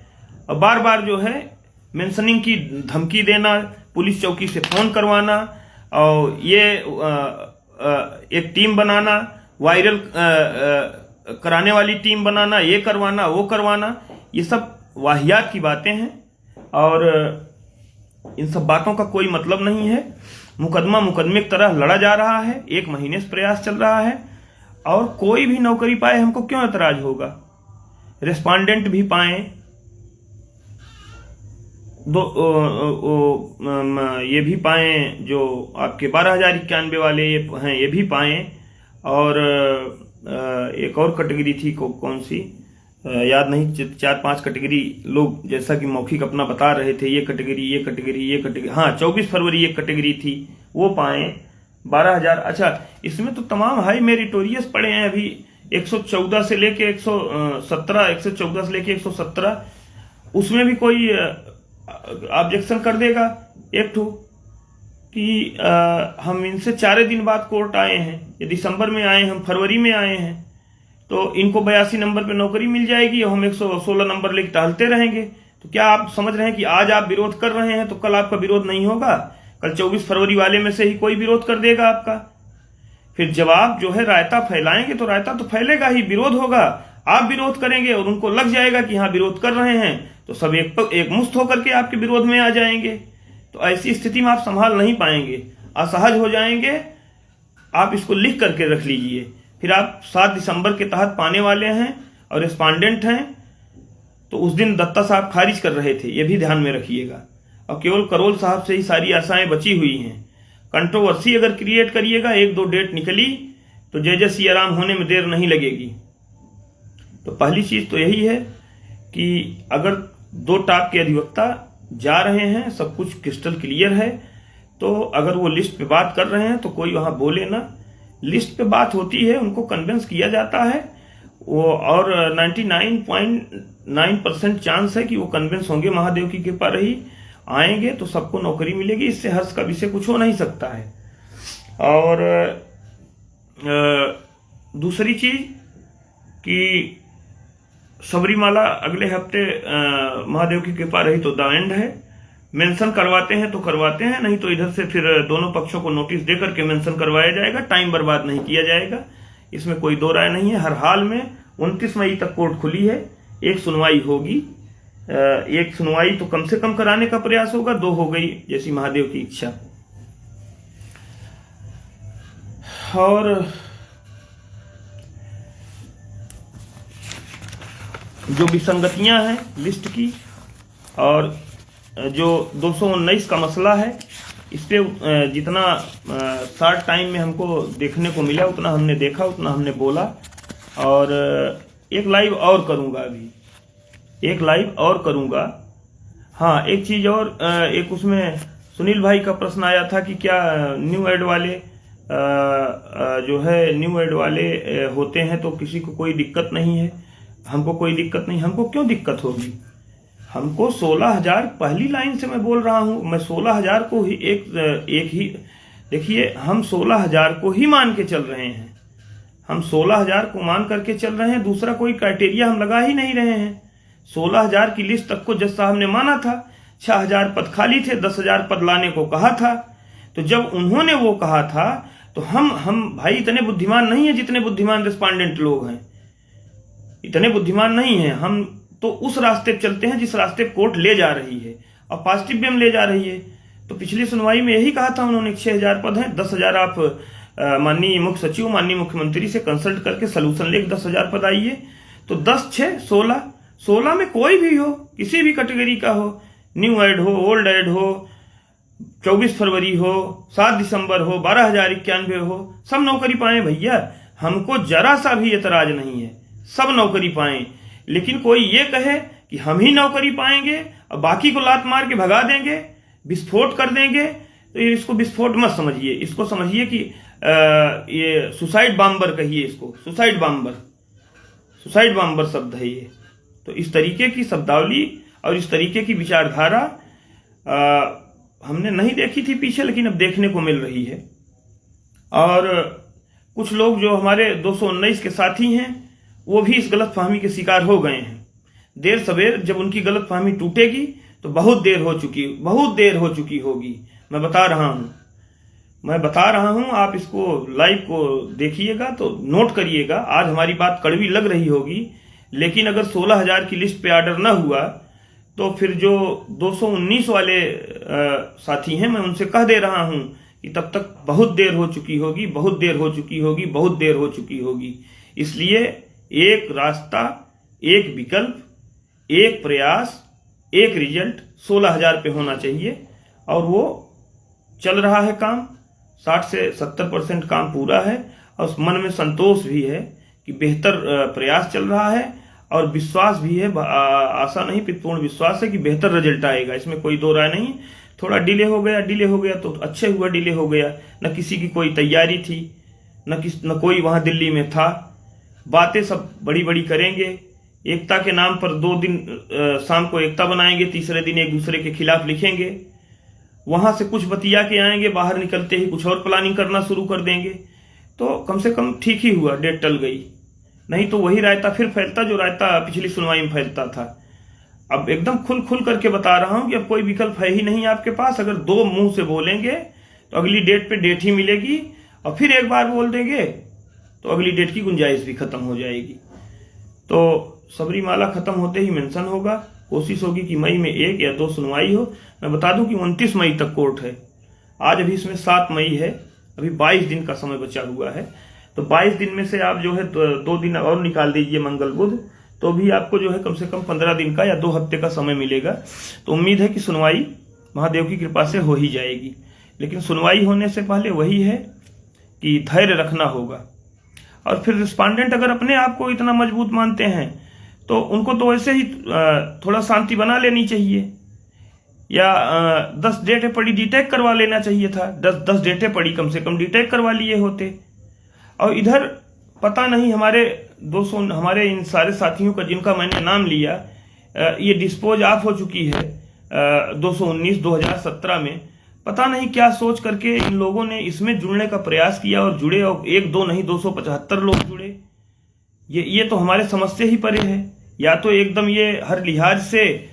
और बार बार जो है मेंशनिंग की धमकी देना, पुलिस चौकी से फोन करवाना, और ये एक टीम बनाना, वायरल कराने वाली टीम बनाना, ये करवाना वो करवाना, ये सब वाहियात की बातें हैं। और इन सब बातों का कोई मतलब नहीं है। मुकदमे की तरह लड़ा जा रहा है। 1 महीने से प्रयास चल रहा है और कोई भी नौकरी पाए, हमको क्यों एतराज होगा? रेस्पोंडेंट भी पाए, ये भी पाए, जो आपके 12,091 वाले ये हैं, ये भी पाए। और एक और कैटेगरी थी, कौन सी याद नहीं, 4-5 कैटेगरी लोग जैसा कि मौखिक अपना बता रहे थे, ये कैटेगरी, हाँ 24 फरवरी एक कैटेगरी थी, वो पाए 12,000। अच्छा, इसमें तो तमाम हाई मेरिटोरियस पड़े हैं अभी, 114 से लेके 117, 114 से लेके 117। उसमें भी कोई ऑब्जेक्शन कर देगा एक ठो कि हम इनसे 4 दिन बाद कोर्ट आए हैं, ये दिसंबर में आए हैं, हम फरवरी में आए हैं, तो इनको 82 नंबर पे नौकरी मिल जाएगी और हम 116 नंबर लेके टहलते रहेंगे। तो क्या आप समझ रहे हैं कि आज आप विरोध कर रहे हैं तो कल आपका विरोध नहीं होगा? कल 24 फरवरी वाले में से ही कोई विरोध कर देगा आपका। फिर जब आप जो है रायता फैलाएंगे तो रायता तो फैलेगा ही, विरोध होगा, आप विरोध करेंगे और उनको लग जाएगा कि हाँ विरोध कर रहे हैं, तो सब एक मुश्त होकर के आपके विरोध में आ जाएंगे। तो ऐसी स्थिति में आप संभाल नहीं पाएंगे, असहज हो जाएंगे। आप इसको लिख करके रख लीजिए। फिर आप 7 दिसंबर के तहत पाने वाले हैं और रिस्पॉन्डेंट हैं, तो उस दिन दत्ता साहब खारिज कर रहे थे, ये भी ध्यान में रखिएगा। और केवल करोल साहब से ही सारी आशाएं बची हुई हैं। कंट्रोवर्सी अगर क्रिएट करिएगा, 1-2 डेट निकली तो जय जय सिया राम होने में देर नहीं लगेगी। तो पहली चीज तो यही है कि अगर 2 टॉप के अधिवक्ता जा रहे हैं, सब कुछ क्रिस्टल क्लियर है, तो अगर वो लिस्ट पे बात कर रहे हैं तो कोई वहां बोले ना। लिस्ट पे बात होती है, उनको कन्विंस किया जाता है वो, और 99.9% चांस है कि वो कन्विंस होंगे, महादेव की कृपा रही, आएंगे तो सबको नौकरी मिलेगी। इससे हर्ष का विषय कुछ हो नहीं सकता है। और दूसरी चीज कि सबरीमाला अगले हफ्ते महादेव की कृपा रही तो द एंड है। मेंशन करवाते हैं तो करवाते हैं, नहीं तो इधर से फिर दोनों पक्षों को नोटिस देकर के मेंशन करवाया जाएगा। टाइम बर्बाद नहीं किया जाएगा, इसमें कोई दो राय नहीं है। हर हाल में 29 मई तक कोर्ट खुली है, एक सुनवाई होगी। एक सुनवाई तो कम से कम कराने का प्रयास होगा, 2 हो गई जैसी महादेव की इच्छा। और जो विसंगतियां हैं लिस्ट की और जो 219 का मसला है, इस पे जितना शॉर्ट टाइम में हमको देखने को मिला उतना हमने देखा, उतना हमने बोला। और एक लाइव और करूंगा, अभी एक लाइव और करूंगा। हाँ, एक चीज और, एक उसमें सुनील भाई का प्रश्न आया था कि क्या न्यू एड वाले जो है न्यू एड वाले होते हैं तो किसी को कोई दिक्कत नहीं है। हमको कोई दिक्कत नहीं। हमको क्यों दिक्कत होगी? हमको 16,000, पहली लाइन से मैं बोल रहा हूं, मैं 16,000 को ही एक ही, देखिए हम 16,000 को ही मान के चल रहे हैं। हम 16,000 को मान करके चल रहे हैं, दूसरा कोई क्राइटेरिया हम लगा ही नहीं रहे हैं। 16,000 की लिस्ट तक को जज साहब ने माना था। 6,000 पद खाली थे, 10,000 पद लाने को कहा था। तो जब उन्होंने वो कहा था तो हम भाई इतने बुद्धिमान नहीं है जितने बुद्धिमान रिस्पॉन्डेंट लोग हैं, इतने बुद्धिमान नहीं है। हम तो उस रास्ते पे चलते हैं जिस रास्ते पे कोर्ट ले जा रही है, और पॉजिटिव वे में ले जा रही है। तो पिछली सुनवाई में यही कहा था उन्होंने, 6,000 पद हैं, 10,000 आप माननीय मुख्य सचिव, माननीय मुख्यमंत्री से कंसल्ट करके सोल्यूशन लेके 10,000 पद आइए। तो 10, 6, 16, 16 में कोई भी हो, किसी भी कैटेगरी का हो, न्यू एड हो, ओल्ड एड हो, 24 फरवरी हो, 7 दिसंबर हो, 12,091 हो, सब नौकरी पाए भैया। हमको जरा सा भी एतराज नहीं है, सब नौकरी पाए। लेकिन कोई ये कहे कि हम ही नौकरी पाएंगे और बाकी को लात मार के भगा देंगे, विस्फोट कर देंगे, तो ये इसको विस्फोट मत समझिए। इसको समझिए कि ये सुसाइड बॉम्बर कहिए इसको, सुसाइड बॉम्बर शब्द है ये। तो इस तरीके की शब्दावली और इस तरीके की विचारधारा हमने नहीं देखी थी पीछे, लेकिन अब देखने को मिल रही है। और कुछ लोग जो हमारे 219 के साथी हैं वो भी इस गलतफहमी के शिकार हो गए हैं। देर सवेर जब उनकी गलतफहमी टूटेगी तो बहुत देर हो चुकी होगी। मैं बता रहा हूं, आप इसको लाइव को देखिएगा तो नोट करिएगा। आज हमारी बात कड़वी लग रही होगी, लेकिन अगर 16,000 की लिस्ट पे ऑर्डर न हुआ तो फिर जो 219 वाले साथी हैं, मैं उनसे कह दे रहा हूं कि तब तक बहुत देर हो चुकी होगी। इसलिए एक रास्ता, एक विकल्प, एक प्रयास, एक रिजल्ट 16,000 पे होना चाहिए। और वो चल रहा है काम, 60 से 70% काम पूरा है। और मन में संतोष भी है कि बेहतर प्रयास चल रहा है, और विश्वास भी है, आशा नहीं पूर्ण विश्वास है कि बेहतर रिजल्ट आएगा। इसमें कोई दो राय नहीं। थोड़ा डिले हो गया तो अच्छे हुआ, डिले हो गया। न किसी की कोई तैयारी थी, न कोई वहां दिल्ली में था। बातें सब बड़ी बड़ी करेंगे, एकता के नाम पर 2 दिन शाम को एकता बनाएंगे, तीसरे दिन एक दूसरे के खिलाफ लिखेंगे। वहां से कुछ बतिया के आएंगे, बाहर निकलते ही कुछ और प्लानिंग करना शुरू कर देंगे। तो कम से कम ठीक ही हुआ, डेट टल गई। नहीं तो वही रायता फिर फैलता जो रायता पिछली सुनवाई में फैलता था। अब एकदम खुल करके बता रहा हूं कि अब कोई विकल्प है ही नहीं आपके पास। अगर 2 मुंह से बोलेंगे तो अगली डेट पे डेट ही मिलेगी, और फिर एक बार बोल देंगे तो अगली डेट की गुंजाइश भी खत्म हो जाएगी। तो सबरीमाला खत्म होते ही मेंशन होगा। कोशिश होगी कि मई में 1 या 2 सुनवाई हो। मैं बता दूं कि 29 मई तक कोर्ट है। आज अभी इसमें 7 मई है, अभी 22 दिन का समय बचा हुआ है। तो 22 दिन में से आप जो है 2 दिन और निकाल दीजिए, मंगल बुध, तो भी आपको जो है कम से कम 15 दिन का या 2 हफ्ते का समय मिलेगा। तो उम्मीद है कि सुनवाई महादेव की कृपा से हो ही जाएगी। लेकिन सुनवाई होने से पहले वही है कि धैर्य रखना होगा। और फिर रिस्पांडेंट अगर अपने आप को इतना मजबूत मानते हैं तो उनको तो वैसे ही थोड़ा शांति बना लेनी चाहिए, या 10 डेटें पड़ी डिटेक्ट करवा लेना चाहिए था। 10 डेटें पड़ी, कम से कम डिटेक्ट करवा लिए होते। और इधर पता नहीं हमारे इन सारे साथियों का जिनका मैंने नाम लिया, ये डिस्पोज ऑफ हो चुकी है 219/2017 में। पता नहीं क्या सोच करके इन लोगों ने इसमें जुड़ने का प्रयास किया और जुड़े, और 1-2 नहीं 275 लोग जुड़े। ये तो हमारे समझ से ही परे है। या तो एकदम ये हर लिहाज से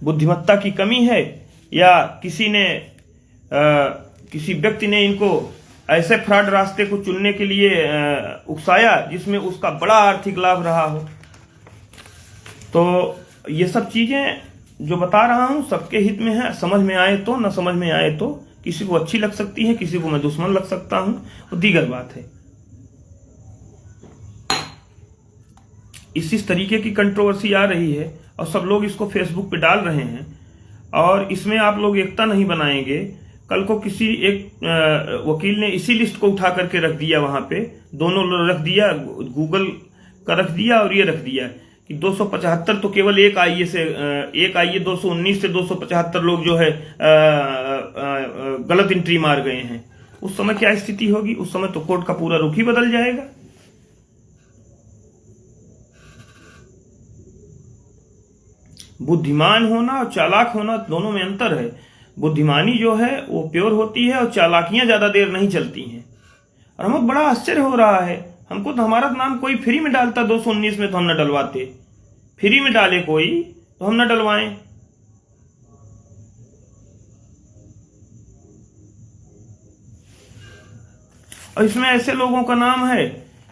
बुद्धिमत्ता की कमी है, या किसी व्यक्ति ने इनको ऐसे फ्रॉड रास्ते को चुनने के लिए उकसाया जिसमें उसका बड़ा आर्थिक लाभ रहा हो। तो ये सब चीजें जो बता रहा हूं सबके हित में है। समझ में आए तो, न समझ में आए तो, किसी को अच्छी लग सकती है, किसी को मैं दुश्मन लग सकता हूं, वो दीगर बात है। इस तरीके की कंट्रोवर्सी आ रही है और सब लोग इसको फेसबुक पे डाल रहे हैं, और इसमें आप लोग एकता नहीं बनाएंगे। कल को किसी एक वकील ने इसी लिस्ट को उठा करके रख दिया, वहां पे दोनों रख दिया, गूगल का रख दिया और ये रख दिया कि 275 तो केवल एक आईए 219 से 275 लोग जो है गलत एंट्री मार गए हैं। उस समय क्या स्थिति होगी? उस समय तो कोर्ट का पूरा रुख ही बदल जाएगा। बुद्धिमान होना और चालाक होना दोनों में अंतर है। बुद्धिमानी जो है वो प्योर होती है और चालाकियां ज्यादा देर नहीं चलती हैं। और हमें बड़ा आश्चर्य हो रहा है, हमको तो हमारा नाम कोई फ्री में डालता 219 में तो हम न डलवाते। फ्री में डाले कोई तो हम न डलवाएं। और इसमें ऐसे लोगों का नाम है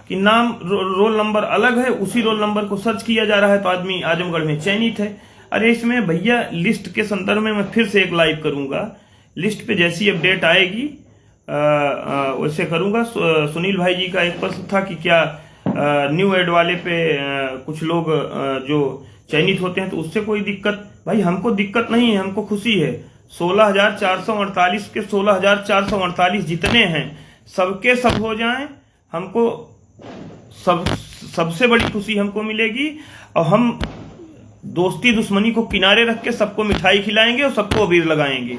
कि नाम रोल नंबर अलग है, उसी रोल नंबर को सर्च किया जा रहा है तो आदमी आजमगढ़ में चयनित है। अरे इसमें भैया लिस्ट के संदर्भ में मैं फिर से एक लाइव करूंगा। लिस्ट पे जैसी अपडेट आएगी वैसे करूंगा। सुनील भाई जी का एक प्रश्न था कि क्या न्यू एड वाले पे कुछ लोग जो चयनित होते हैं तो उससे कोई दिक्कत? भाई हमको दिक्कत नहीं है, हमको खुशी है। 16,448 के 16,448 जितने हैं सबके सब हो जाएं, हमको सबसे बड़ी खुशी हमको मिलेगी। और हम दोस्ती दुश्मनी को किनारे रख के सबको मिठाई खिलाएंगे और सबको अबीर लगाएंगे।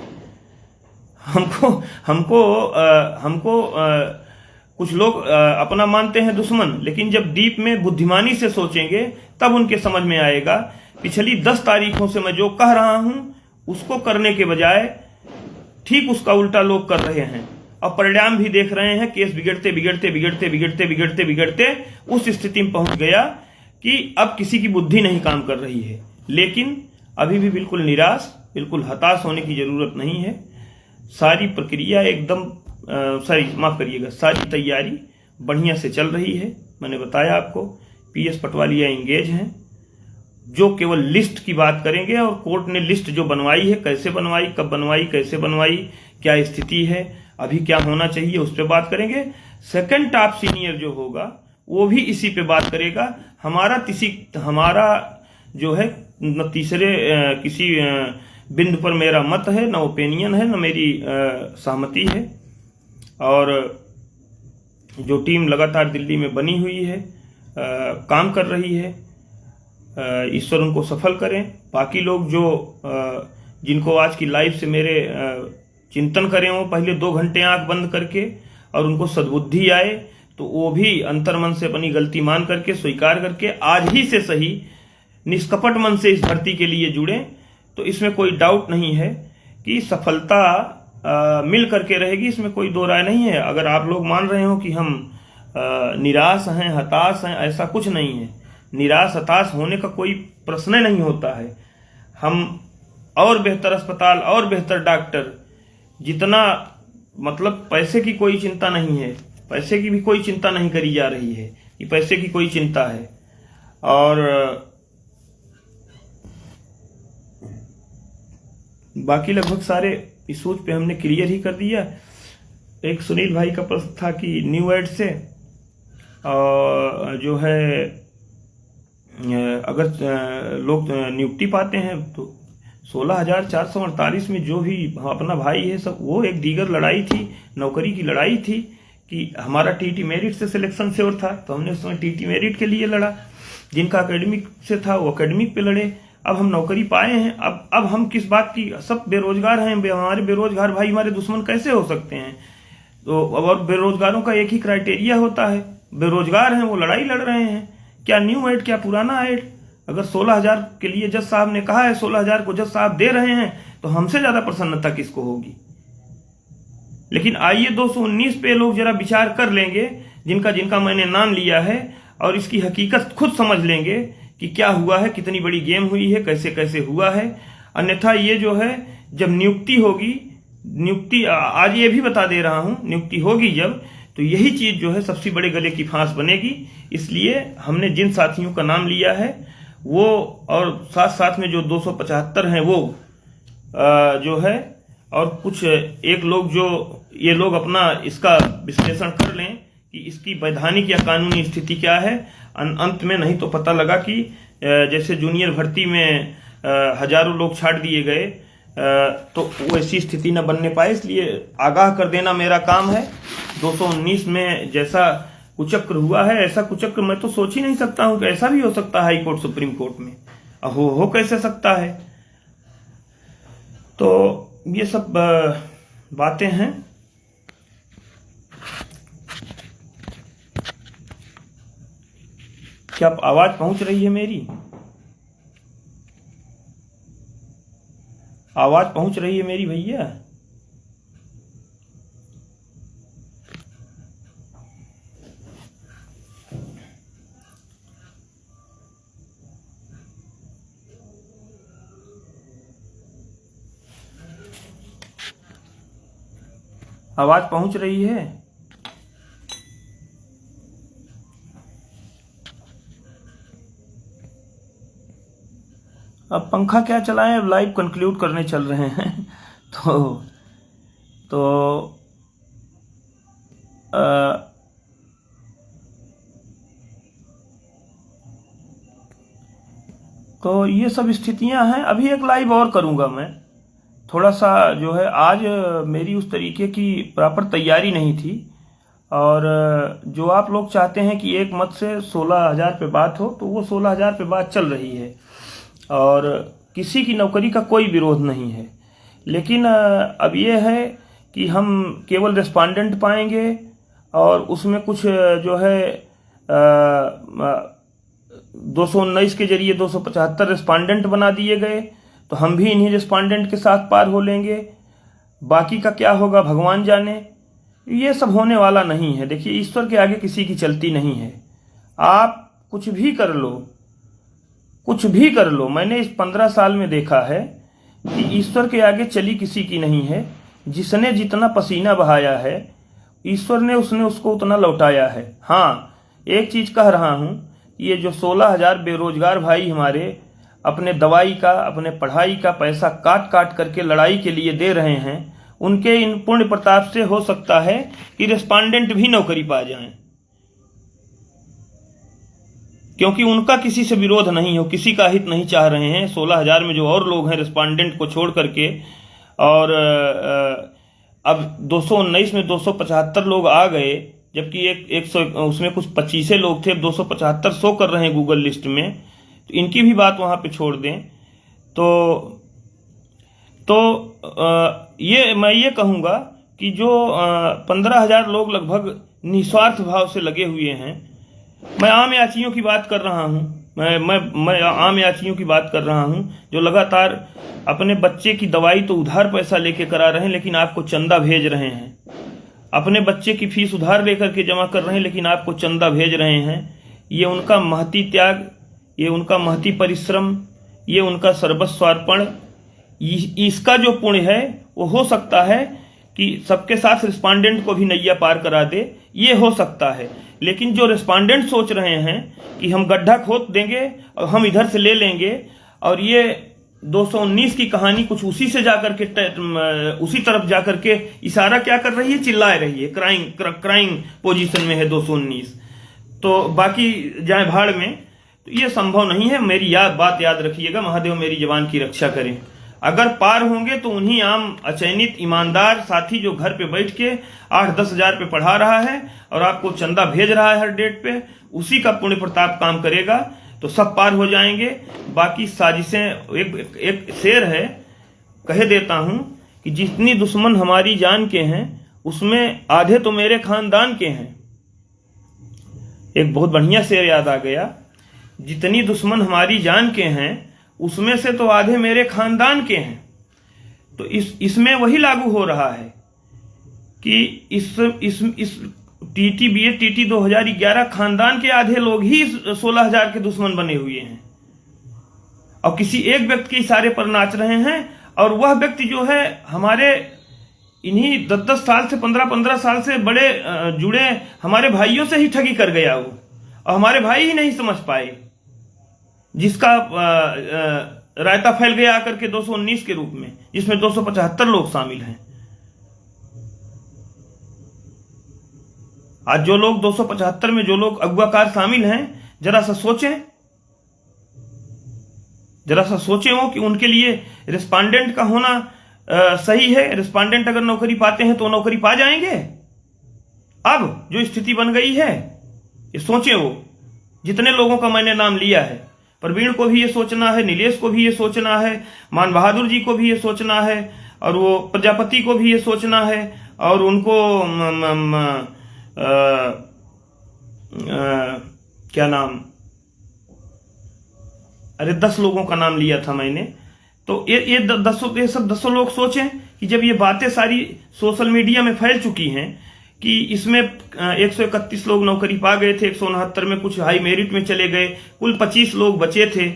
हमको कुछ लोग अपना मानते हैं दुश्मन, लेकिन जब डीप में बुद्धिमानी से सोचेंगे तब उनके समझ में आएगा। पिछली 10 तारीखों से मैं जो कह रहा हूं उसको करने के बजाय ठीक उसका उल्टा लोग कर रहे हैं, और परिणाम भी देख रहे हैं। केस बिगड़ते बिगड़ते बिगड़ते बिगड़ते बिगड़ते बिगड़ते उस स्थिति में पहुंच गया कि अब किसी की बुद्धि नहीं काम कर रही है। लेकिन अभी भी बिल्कुल निराश, बिल्कुल हताश होने की जरूरत नहीं है। सारी प्रक्रिया एकदम माफ करिएगा, सारी तैयारी बढ़िया से चल रही है। मैंने बताया आपको, PS पटवालिया इंगेज हैं, जो केवल लिस्ट की बात करेंगे। और कोर्ट ने लिस्ट जो बनवाई है, कैसे बनवाई, कब बनवाई, कैसे बनवाई, क्या स्थिति है, अभी क्या होना चाहिए, उस पर बात करेंगे। सेकंड टॉप सीनियर जो होगा वो भी इसी पे बात करेगा। हमारा जो है न तीसरे किसी बिंदु पर मेरा मत है, न ओपिनियन है, न मेरी सहमति है। और जो टीम लगातार दिल्ली में बनी हुई है, काम कर रही है, ईश्वर उनको सफल करें। बाकी लोग जो जिनको आज की लाइव से मेरे चिंतन करें, वो पहले 2 घंटे आंख बंद करके और उनको सद्बुद्धि आए तो वो भी अंतर्मन से अपनी गलती मान करके, स्वीकार करके आज ही से सही निष्कपट मन से इस भर्ती के लिए जुड़े। तो इसमें कोई डाउट नहीं है कि सफलता मिल करके रहेगी, इसमें कोई दो राय नहीं है। अगर आप लोग मान रहे हो कि हम निराश हैं, हताश हैं, ऐसा कुछ नहीं है। निराश हताश होने का कोई प्रश्न नहीं होता है। हम और बेहतर अस्पताल और बेहतर डॉक्टर, जितना मतलब पैसे की कोई चिंता नहीं है, पैसे की भी कोई चिंता नहीं करी जा रही है कि पैसे की कोई चिंता है। और बाकी लगभग सारे इशूज पे हमने क्लियर ही कर दिया। एक सुनील भाई का प्रश्न था कि न्यू एड से जो है अगर लोग नियुक्ति पाते हैं तो 16,448 में जो भी अपना भाई है सब, वो एक दीगर लड़ाई थी, नौकरी की लड़ाई थी कि हमारा टीटी मेरिट से सिलेक्शन श्योर था, तो हमने उसमें टीटी मेरिट के लिए लड़ा। जिनका एकेडमिक से था वो एकेडमिक पे लड़े। अब हम नौकरी पाए हैं, अब हम किस बात की, सब बेरोजगार हैं, हमारे बेरोजगार भाई हमारे दुश्मन कैसे हो सकते हैं? तो और बेरोजगारों का एक ही क्राइटेरिया होता है, बेरोजगार हैं वो लड़ाई लड़ रहे हैं। क्या न्यू एड, क्या पुराना एड? अगर 16,000 के लिए जज साहब ने कहा है, 16,000 को जज साहब दे रहे हैं, तो हमसे ज्यादा प्रसन्नता किसको होगी? लेकिन आइए 219 पे लोग जरा विचार कर लेंगे, जिनका जिनका मैंने नाम लिया है, और इसकी हकीकत खुद समझ लेंगे कि क्या हुआ है, कितनी बड़ी गेम हुई है, कैसे कैसे हुआ है। अन्यथा ये जो है, जब नियुक्ति होगी, नियुक्ति आज ये भी बता दे रहा हूं, नियुक्ति होगी जब, तो यही चीज जो है सबसे बड़े गले की फांस बनेगी। इसलिए हमने जिन साथियों का नाम लिया है वो, और साथ साथ में जो 275 हैं वो जो है, और कुछ एक लोग जो ये लोग अपना इसका विश्लेषण कर लें कि इसकी वैधानिक या कानूनी स्थिति क्या है। अंत में नहीं तो पता लगा कि जैसे जूनियर भर्ती में हजारों लोग छाट दिए गए, तो वैसी स्थिति न बनने पाए, इसलिए आगाह कर देना मेरा काम है। 219 में जैसा कुचक्र हुआ है, ऐसा कुचक्र मैं तो सोच ही नहीं सकता हूं कि ऐसा भी हो सकता है हाई कोर्ट सुप्रीम कोर्ट में। हो कैसे सकता है? तो ये सब बातें हैं। क्या आवाज पहुंच रही है मेरी? आवाज पहुंच रही है मेरी भैया? आवाज पहुंच रही है? अब पंखा क्या चलाएं, अब लाइव कंक्लूड करने चल रहे हैं। तो ये सब स्थितियां हैं। अभी एक लाइव और करूंगा मैं, थोड़ा सा जो है, आज मेरी उस तरीके की प्रॉपर तैयारी नहीं थी, और जो आप लोग चाहते हैं कि एक मत से 16,000 पे बात हो, तो वो 16,000 पे बात चल रही है, और किसी की नौकरी का कोई विरोध नहीं है। लेकिन अब ये है कि हम केवल रेस्पोंडेंट पाएंगे, और उसमें कुछ जो है 219 के जरिए 275 रेस्पोंडेंट बना दिए गए, तो हम भी इन्हीं रेस्पोंडेंट के साथ पार हो लेंगे। बाकी का क्या होगा भगवान जाने। ये सब होने वाला नहीं है। देखिए, ईश्वर के आगे किसी की चलती नहीं है। आप कुछ भी कर लो, कुछ भी कर लो, मैंने इस 15 साल में देखा है कि ईश्वर के आगे चली किसी की नहीं है। जिसने जितना पसीना बहाया है, ईश्वर ने उसने उसको उतना लौटाया है। हाँ, एक चीज कह रहा हूं, ये जो 16,000 बेरोजगार भाई हमारे अपने दवाई का, अपने पढ़ाई का पैसा काट काट करके लड़ाई के लिए दे रहे हैं, उनके इन पुण्य प्रताप से हो सकता है कि रेस्पोंडेंट भी नौकरी पा जाएं, क्योंकि उनका किसी से विरोध नहीं हो, किसी का हित नहीं चाह रहे हैं। 16,000 में जो और लोग हैं रेस्पोंडेंट को छोड़ करके, और अब 219 में 275 लोग आ गए, जबकि 100 उसमें कुछ 25 लोग थे, 275 शो कर रहे हैं गूगल लिस्ट में, तो इनकी भी बात वहां पे छोड़ दें। तो ये मैं ये कहूंगा कि जो 15,000 लोग लगभग निस्वार्थ भाव से लगे हुए हैं। मैं आम याचियों की बात कर रहा हूं, मैं आम याचियों की बात कर रहा हूं, जो लगातार अपने बच्चे की दवाई तो उधार पैसा लेके करा रहे हैं, लेकिन आपको चंदा भेज रहे हैं। अपने बच्चे की फीस उधार लेकर के जमा कर रहे हैं, लेकिन आपको चंदा भेज रहे हैं। ये उनका महती त्याग, ये उनका महती परिश्रम, ये उनका सर्वस्वार्पण, इसका जो पुण्य है वो हो सकता है कि सबके साथ रिस्पोंडेंट को भी नैया पार करा दे, ये हो सकता है। लेकिन जो रिस्पोंडेंट सोच रहे हैं कि हम गड्ढा खोद देंगे और हम इधर से ले लेंगे, और ये 219 की कहानी कुछ उसी से जाकर के उसी तरफ जाकर के इशारा क्या कर रही है, चिल्ला रही है। क्राइम पोजीशन में है 219, तो बाकी जाए भाड़ में। तो ये संभव नहीं है। मेरी बात याद रखिएगा, महादेव मेरी जवान की रक्षा करें। अगर पार होंगे तो उन्हीं आम अचयनित ईमानदार साथी जो घर पे बैठ के 8-10 हजार पे पढ़ा रहा है और आपको चंदा भेज रहा है हर डेट पे, उसी का पुण्य प्रताप काम करेगा, तो सब पार हो जाएंगे। बाकी साजिशें, एक शेर है, कह देता हूं कि जितनी दुश्मन हमारी जान के हैं उसमें आधे तो मेरे खानदान के हैं। एक बहुत बढ़िया शेर याद आ गया, जितनी दुश्मन हमारी जान के हैं उसमें से तो आधे मेरे खानदान के हैं। तो इसमें वही लागू हो रहा है कि इस टीटी बीए टीटी 2011 खानदान के आधे लोग ही 16,000 के दुश्मन बने हुए हैं और किसी एक व्यक्ति के इशारे पर नाच रहे हैं। और वह व्यक्ति जो है हमारे इन्हीं 10-10 साल से 15-15 साल से बड़े जुड़े हमारे भाइयों से ही ठगी कर गया वो, और हमारे भाई ही नहीं समझ पाए, जिसका रायता फैल गया आकर के 219 के रूप में, जिसमें 275 लोग शामिल हैं। आज जो लोग 275 में जो लोग अगुवाकार शामिल हैं, जरा सा सोचें वो कि उनके लिए रिस्पांडेंट का होना सही है। रिस्पांडेंट अगर नौकरी पाते हैं तो नौकरी पा जाएंगे। अब जो स्थिति बन गई है, ये सोचें वो जितने लोगों का मैंने नाम लिया है। प्रवीण को भी ये सोचना है, नीलेश को भी ये सोचना है, मान बहादुर जी को भी ये सोचना है, और वो प्रजापति को भी ये सोचना है, और उनको क्या नाम, अरे 10 लोगों का नाम लिया था मैंने। तो ये सब 10 लोग सोचें कि जब ये बातें सारी सोशल मीडिया में फैल चुकी हैं कि इसमें 131 लोग नौकरी पा गए थे, 169 में कुछ हाई मेरिट में चले गए, कुल 25 लोग बचे थे,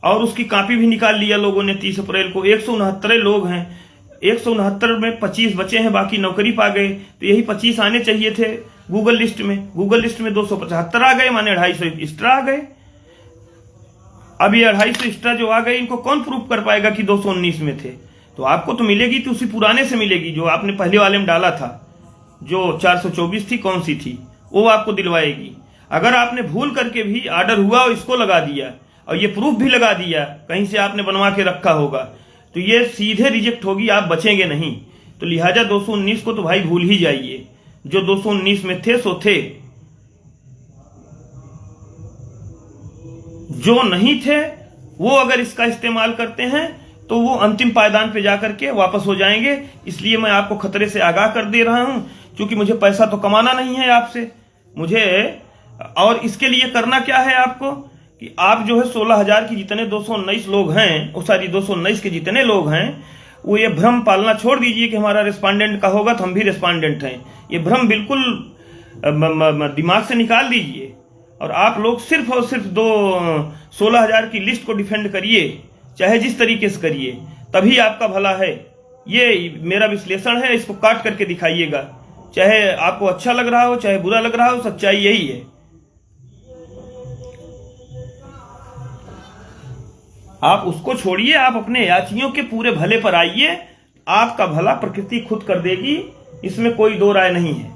और उसकी कॉपी भी निकाल लिया लोगों ने 30 अप्रैल को। 169 लोग हैं, 169 में 25 बचे हैं, बाकी नौकरी पा गए। तो यही 25 आने चाहिए थे गूगल लिस्ट में। गूगल लिस्ट में 275 आ गए, माने 250 एक्स्ट्रा आ गए। अब ये 250 एक्स्ट्रा जो आ गए, इनको कौन प्रूफ कर पाएगा कि 219 में थे? तो आपको तो मिलेगी तो उसी पुराने से मिलेगी जो आपने पहले वाले में डाला था, जो 424 थी, कौन सी थी, वो आपको दिलवाएगी। अगर आपने भूल करके भी ऑर्डर हुआ और इसको लगा दिया और ये प्रूफ भी लगा दिया, कहीं से आपने बनवा के रखा होगा, तो ये सीधे रिजेक्ट होगी, आप बचेंगे नहीं। तो लिहाजा 219 को तो भाई भूल ही जाइए। जो 219 में थे सो थे, जो नहीं थे वो अगर इसका इस्तेमाल करते हैं तो वो अंतिम पायदान पे जाकर के वापस हो जाएंगे। इसलिए मैं आपको खतरे से आगाह कर दे रहा हूं, क्योंकि मुझे पैसा तो कमाना नहीं है आपसे, मुझे। और इसके लिए करना क्या है आपको कि आप जो है 16,000 की जितने 219 लोग हैं, वो सारी 219 के जितने लोग हैं, वो ये भ्रम पालना छोड़ दीजिए कि हमारा रिस्पांडेंट का होगा तो हम भी रिस्पांडेंट हैं। ये भ्रम बिल्कुल दिमाग से निकाल दीजिए, और आप लोग सिर्फ और सिर्फ 16,000 की लिस्ट को डिफेंड करिए, चाहे जिस तरीके से करिए, तभी आपका भला है। ये मेरा विश्लेषण है, इसको काट करके दिखाइएगा, चाहे आपको अच्छा लग रहा हो चाहे बुरा लग रहा हो, सच्चाई यही है। आप उसको छोड़िए, आप अपने याचियों के पूरे भले पर आइए, आपका भला प्रकृति खुद कर देगी, इसमें कोई दो राय नहीं है।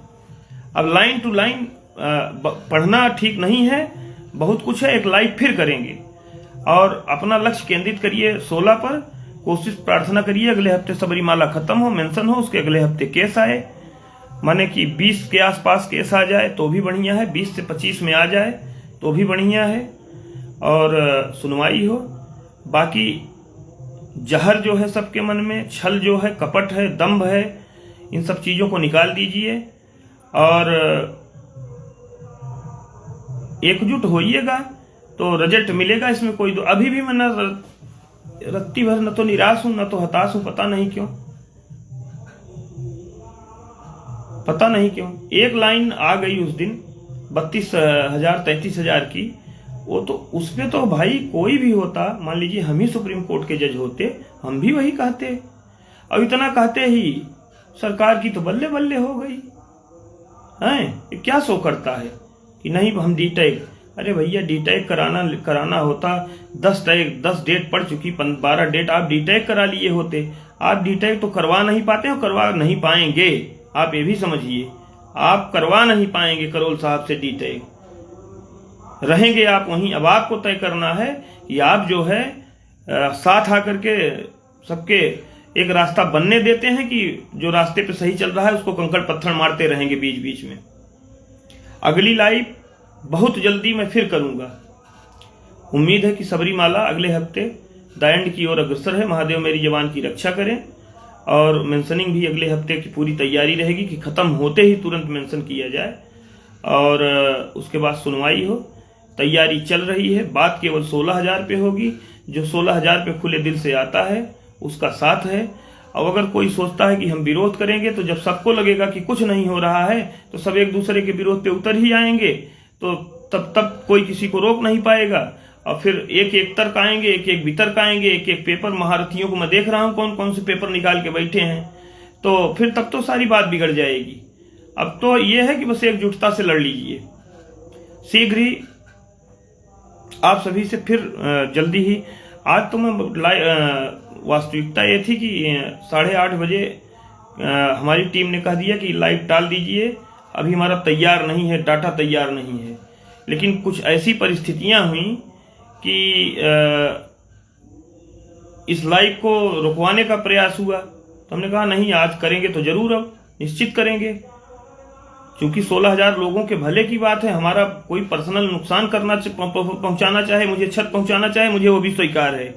अब लाइन टू लाइन पढ़ना ठीक नहीं है, बहुत कुछ है, एक लाइव फिर करेंगे। और अपना लक्ष्य केंद्रित करिए 16 पर, कोशिश प्रार्थना करिए अगले हफ्ते सबरीमाला खत्म हो, मेंशन हो, उसके अगले हफ्ते केस आए, माने कि 20 के आसपास केस आ जाए तो भी बढ़िया है, 20 से 25 में आ जाए तो भी बढ़िया है, और सुनवाई हो। बाकी जहर जो है सबके मन में, छल जो है, कपट है, दंभ है, इन सब चीजों को निकाल दीजिए और एकजुट होइएगा तो रिजल्ट मिलेगा। इसमें कोई अभी भी मैं न रत्ती भर न तो निराश हूं न तो हताश हूं, पता नहीं क्यों, पता नहीं क्यों। एक लाइन आ गई उस दिन 32,000 33,000 की, वो तो उसपे तो भाई कोई भी होता, मान लीजिए हम ही सुप्रीम कोर्ट के जज होते, हम भी वही कहते, और इतना कहते ही सरकार की तो बल्ले बल्ले हो गई है। क्या शो करता है कि नहीं हम डी टैग, अरे भैया डीटैग कराना होता 10 डेट पड़ चुकी, 12 डेट आप डीटैग करा लिए होते। आप डीटैग तो करवा नहीं पाते हो, करवा नहीं पाएंगे। आप ये भी समझिए, आप करवा नहीं पाएंगे करोल साहब से डीटैग, रहेंगे आप वहीं। अब आपको तय करना है कि आप जो है साथ आकर के सबके एक रास्ता बनने देते हैं कि जो रास्ते पे सही चल रहा है उसको कंकड़ पत्थर मारते रहेंगे बीच बीच में। अगली लाइव बहुत जल्दी मैं फिर करूंगा। उम्मीद है कि सबरीमाला अगले हफ्ते द एंड की ओर अग्रसर है। महादेव मेरी जवान की रक्षा करें। और मेंशनिंग भी अगले हफ्ते की पूरी तैयारी रहेगी कि खत्म होते ही तुरंत मेंशन किया जाए और उसके बाद सुनवाई हो। तैयारी चल रही है। बात केवल 16,000 पे होगी। जो 16,000 पे खुले दिल से आता है उसका साथ है। अब अगर कोई सोचता है कि हम विरोध करेंगे तो जब सबको लगेगा कि कुछ नहीं हो रहा है तो सब एक दूसरे के विरोध पे उतर ही आएंगे, तो तब कोई किसी को रोक नहीं पाएगा। और फिर एक एक तर्क आएंगे, एक एक वितर्क आएंगे, एक एक पेपर। महारथियों को मैं देख रहा हूं कौन कौन से पेपर निकाल के बैठे हैं, तो फिर तब तो सारी बात बिगड़ जाएगी। अब तो ये है कि बस एकजुटता से लड़ लीजिए। शीघ्र ही आप सभी से फिर जल्दी ही। आज तो मैं वास्तविकता ये थी कि 8:30 बजे हमारी टीम ने कह दिया कि लाइव टाल दीजिए, अभी हमारा तैयार नहीं है, डाटा तैयार नहीं है। लेकिन कुछ ऐसी परिस्थितियां हुई कि इस लाइव को रुकवाने का प्रयास हुआ, तो हमने कहा नहीं, आज करेंगे तो जरूर, अब निश्चित करेंगे। क्योंकि 16,000 लोगों के भले की बात है। हमारा कोई पर्सनल नुकसान करना पहुंचाना चाहे, मुझे क्षत पहुंचाना चाहे, मुझे वो भी स्वीकार है।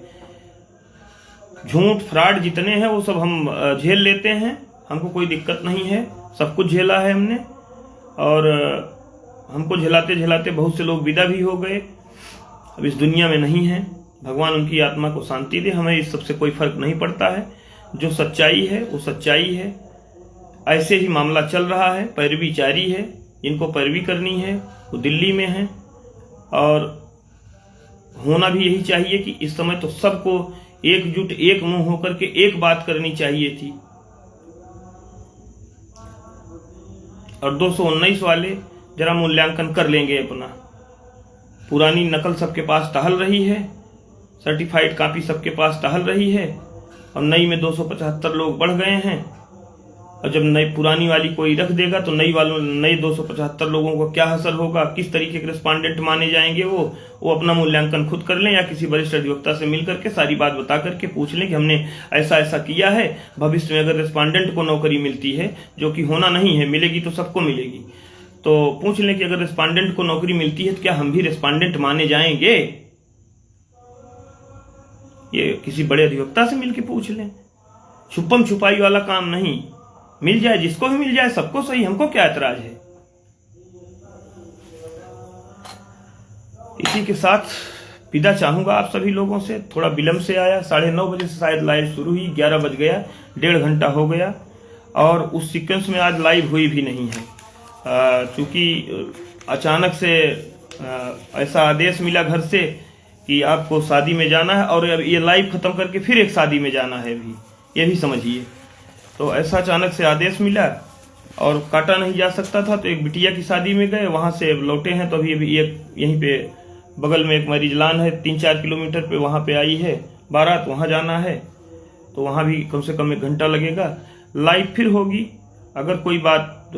झूठ फ्रॉड जितने हैं वो सब हम झेल लेते हैं, हमको कोई दिक्कत नहीं है। सब कुछ झेला है हमने और हमको झेलाते झेलाते बहुत से लोग विदा भी हो गए, अब इस दुनिया में नहीं है। भगवान उनकी आत्मा को शांति दे। हमें इस सबसे कोई फर्क नहीं पड़ता है। जो सच्चाई है वो सच्चाई है। ऐसे ही मामला चल रहा है, पैरवी जारी है। इनको पैरवी करनी है वो दिल्ली में है और होना भी यही चाहिए कि इस समय तो सबको एकजुट एक मुंह होकर के एक बात करनी चाहिए थी। और 219 वाले जरा मूल्यांकन कर लेंगे अपना। पुरानी नकल सबके पास टहल रही है, सर्टिफाइड कॉपी सबके पास टहल रही है और नई में 275 लोग बढ़ गए हैं। और जब नई पुरानी वाली कोई रख देगा तो नई 275 लोगों को क्या असर होगा, किस तरीके के रिस्पॉन्डेंट माने जाएंगे, वो अपना मूल्यांकन खुद कर लें या किसी वरिष्ठ अधिवक्ता से मिल करके सारी बात बता करके पूछ लें कि हमने ऐसा ऐसा किया है। भविष्य में अगर रिस्पॉन्डेंट को नौकरी मिलती है, जो कि होना नहीं है, मिलेगी तो सबको मिलेगी, तो पूछ लें कि अगर रिस्पॉन्डेंट को नौकरी मिलती है तो क्या हम भी रिस्पॉन्डेंट माने जाएंगे। ये किसी बड़े अधिवक्ता से मिलकर पूछ लें। छुपम छुपाई वाला काम नहीं, मिल जाए जिसको भी मिल जाए, सबको सही, हमको क्या ऐतराज है। इसी के साथ विदा चाहूंगा आप सभी लोगों से। थोड़ा विलंब से आया, 9:30 बजे से शायद लाइव शुरू हुई, 11 बज गया, 1.5 घंटा हो गया और उस सीक्वेंस में आज लाइव हुई भी नहीं है। चूंकि अचानक से ऐसा आदेश मिला घर से कि आपको शादी में जाना है और अब ये लाइव खत्म करके फिर एक शादी में जाना है भी, ये भी समझिए। तो ऐसा अचानक से आदेश मिला और काटा नहीं जा सकता था, तो एक बिटिया की शादी में गए, वहां से लौटे हैं तो अभी एक यहीं पे बगल में एक मरीजलान है 3-4 किलोमीटर पे, वहां पे आई है बारात, वहां जाना है, तो वहां भी कम से कम 1 घंटा लगेगा। लाइव फिर होगी। अगर कोई बात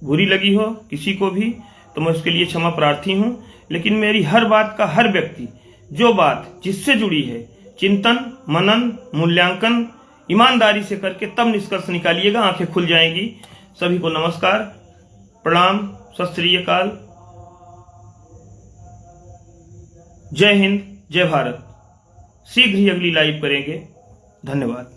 बुरी लगी हो किसी को भी तो मैं उसके लिए क्षमा प्रार्थी हूं, लेकिन मेरी हर बात का हर व्यक्ति जो बात जिससे जुड़ी है, चिंतन मनन मूल्यांकन ईमानदारी से करके तब निष्कर्ष निकालिएगा, आंखें खुल जाएंगी। सभी को नमस्कार, प्रणाम, सत श्री अकाल, जय हिंद, जय भारत। शीघ्र ही अगली लाइव करेंगे। धन्यवाद।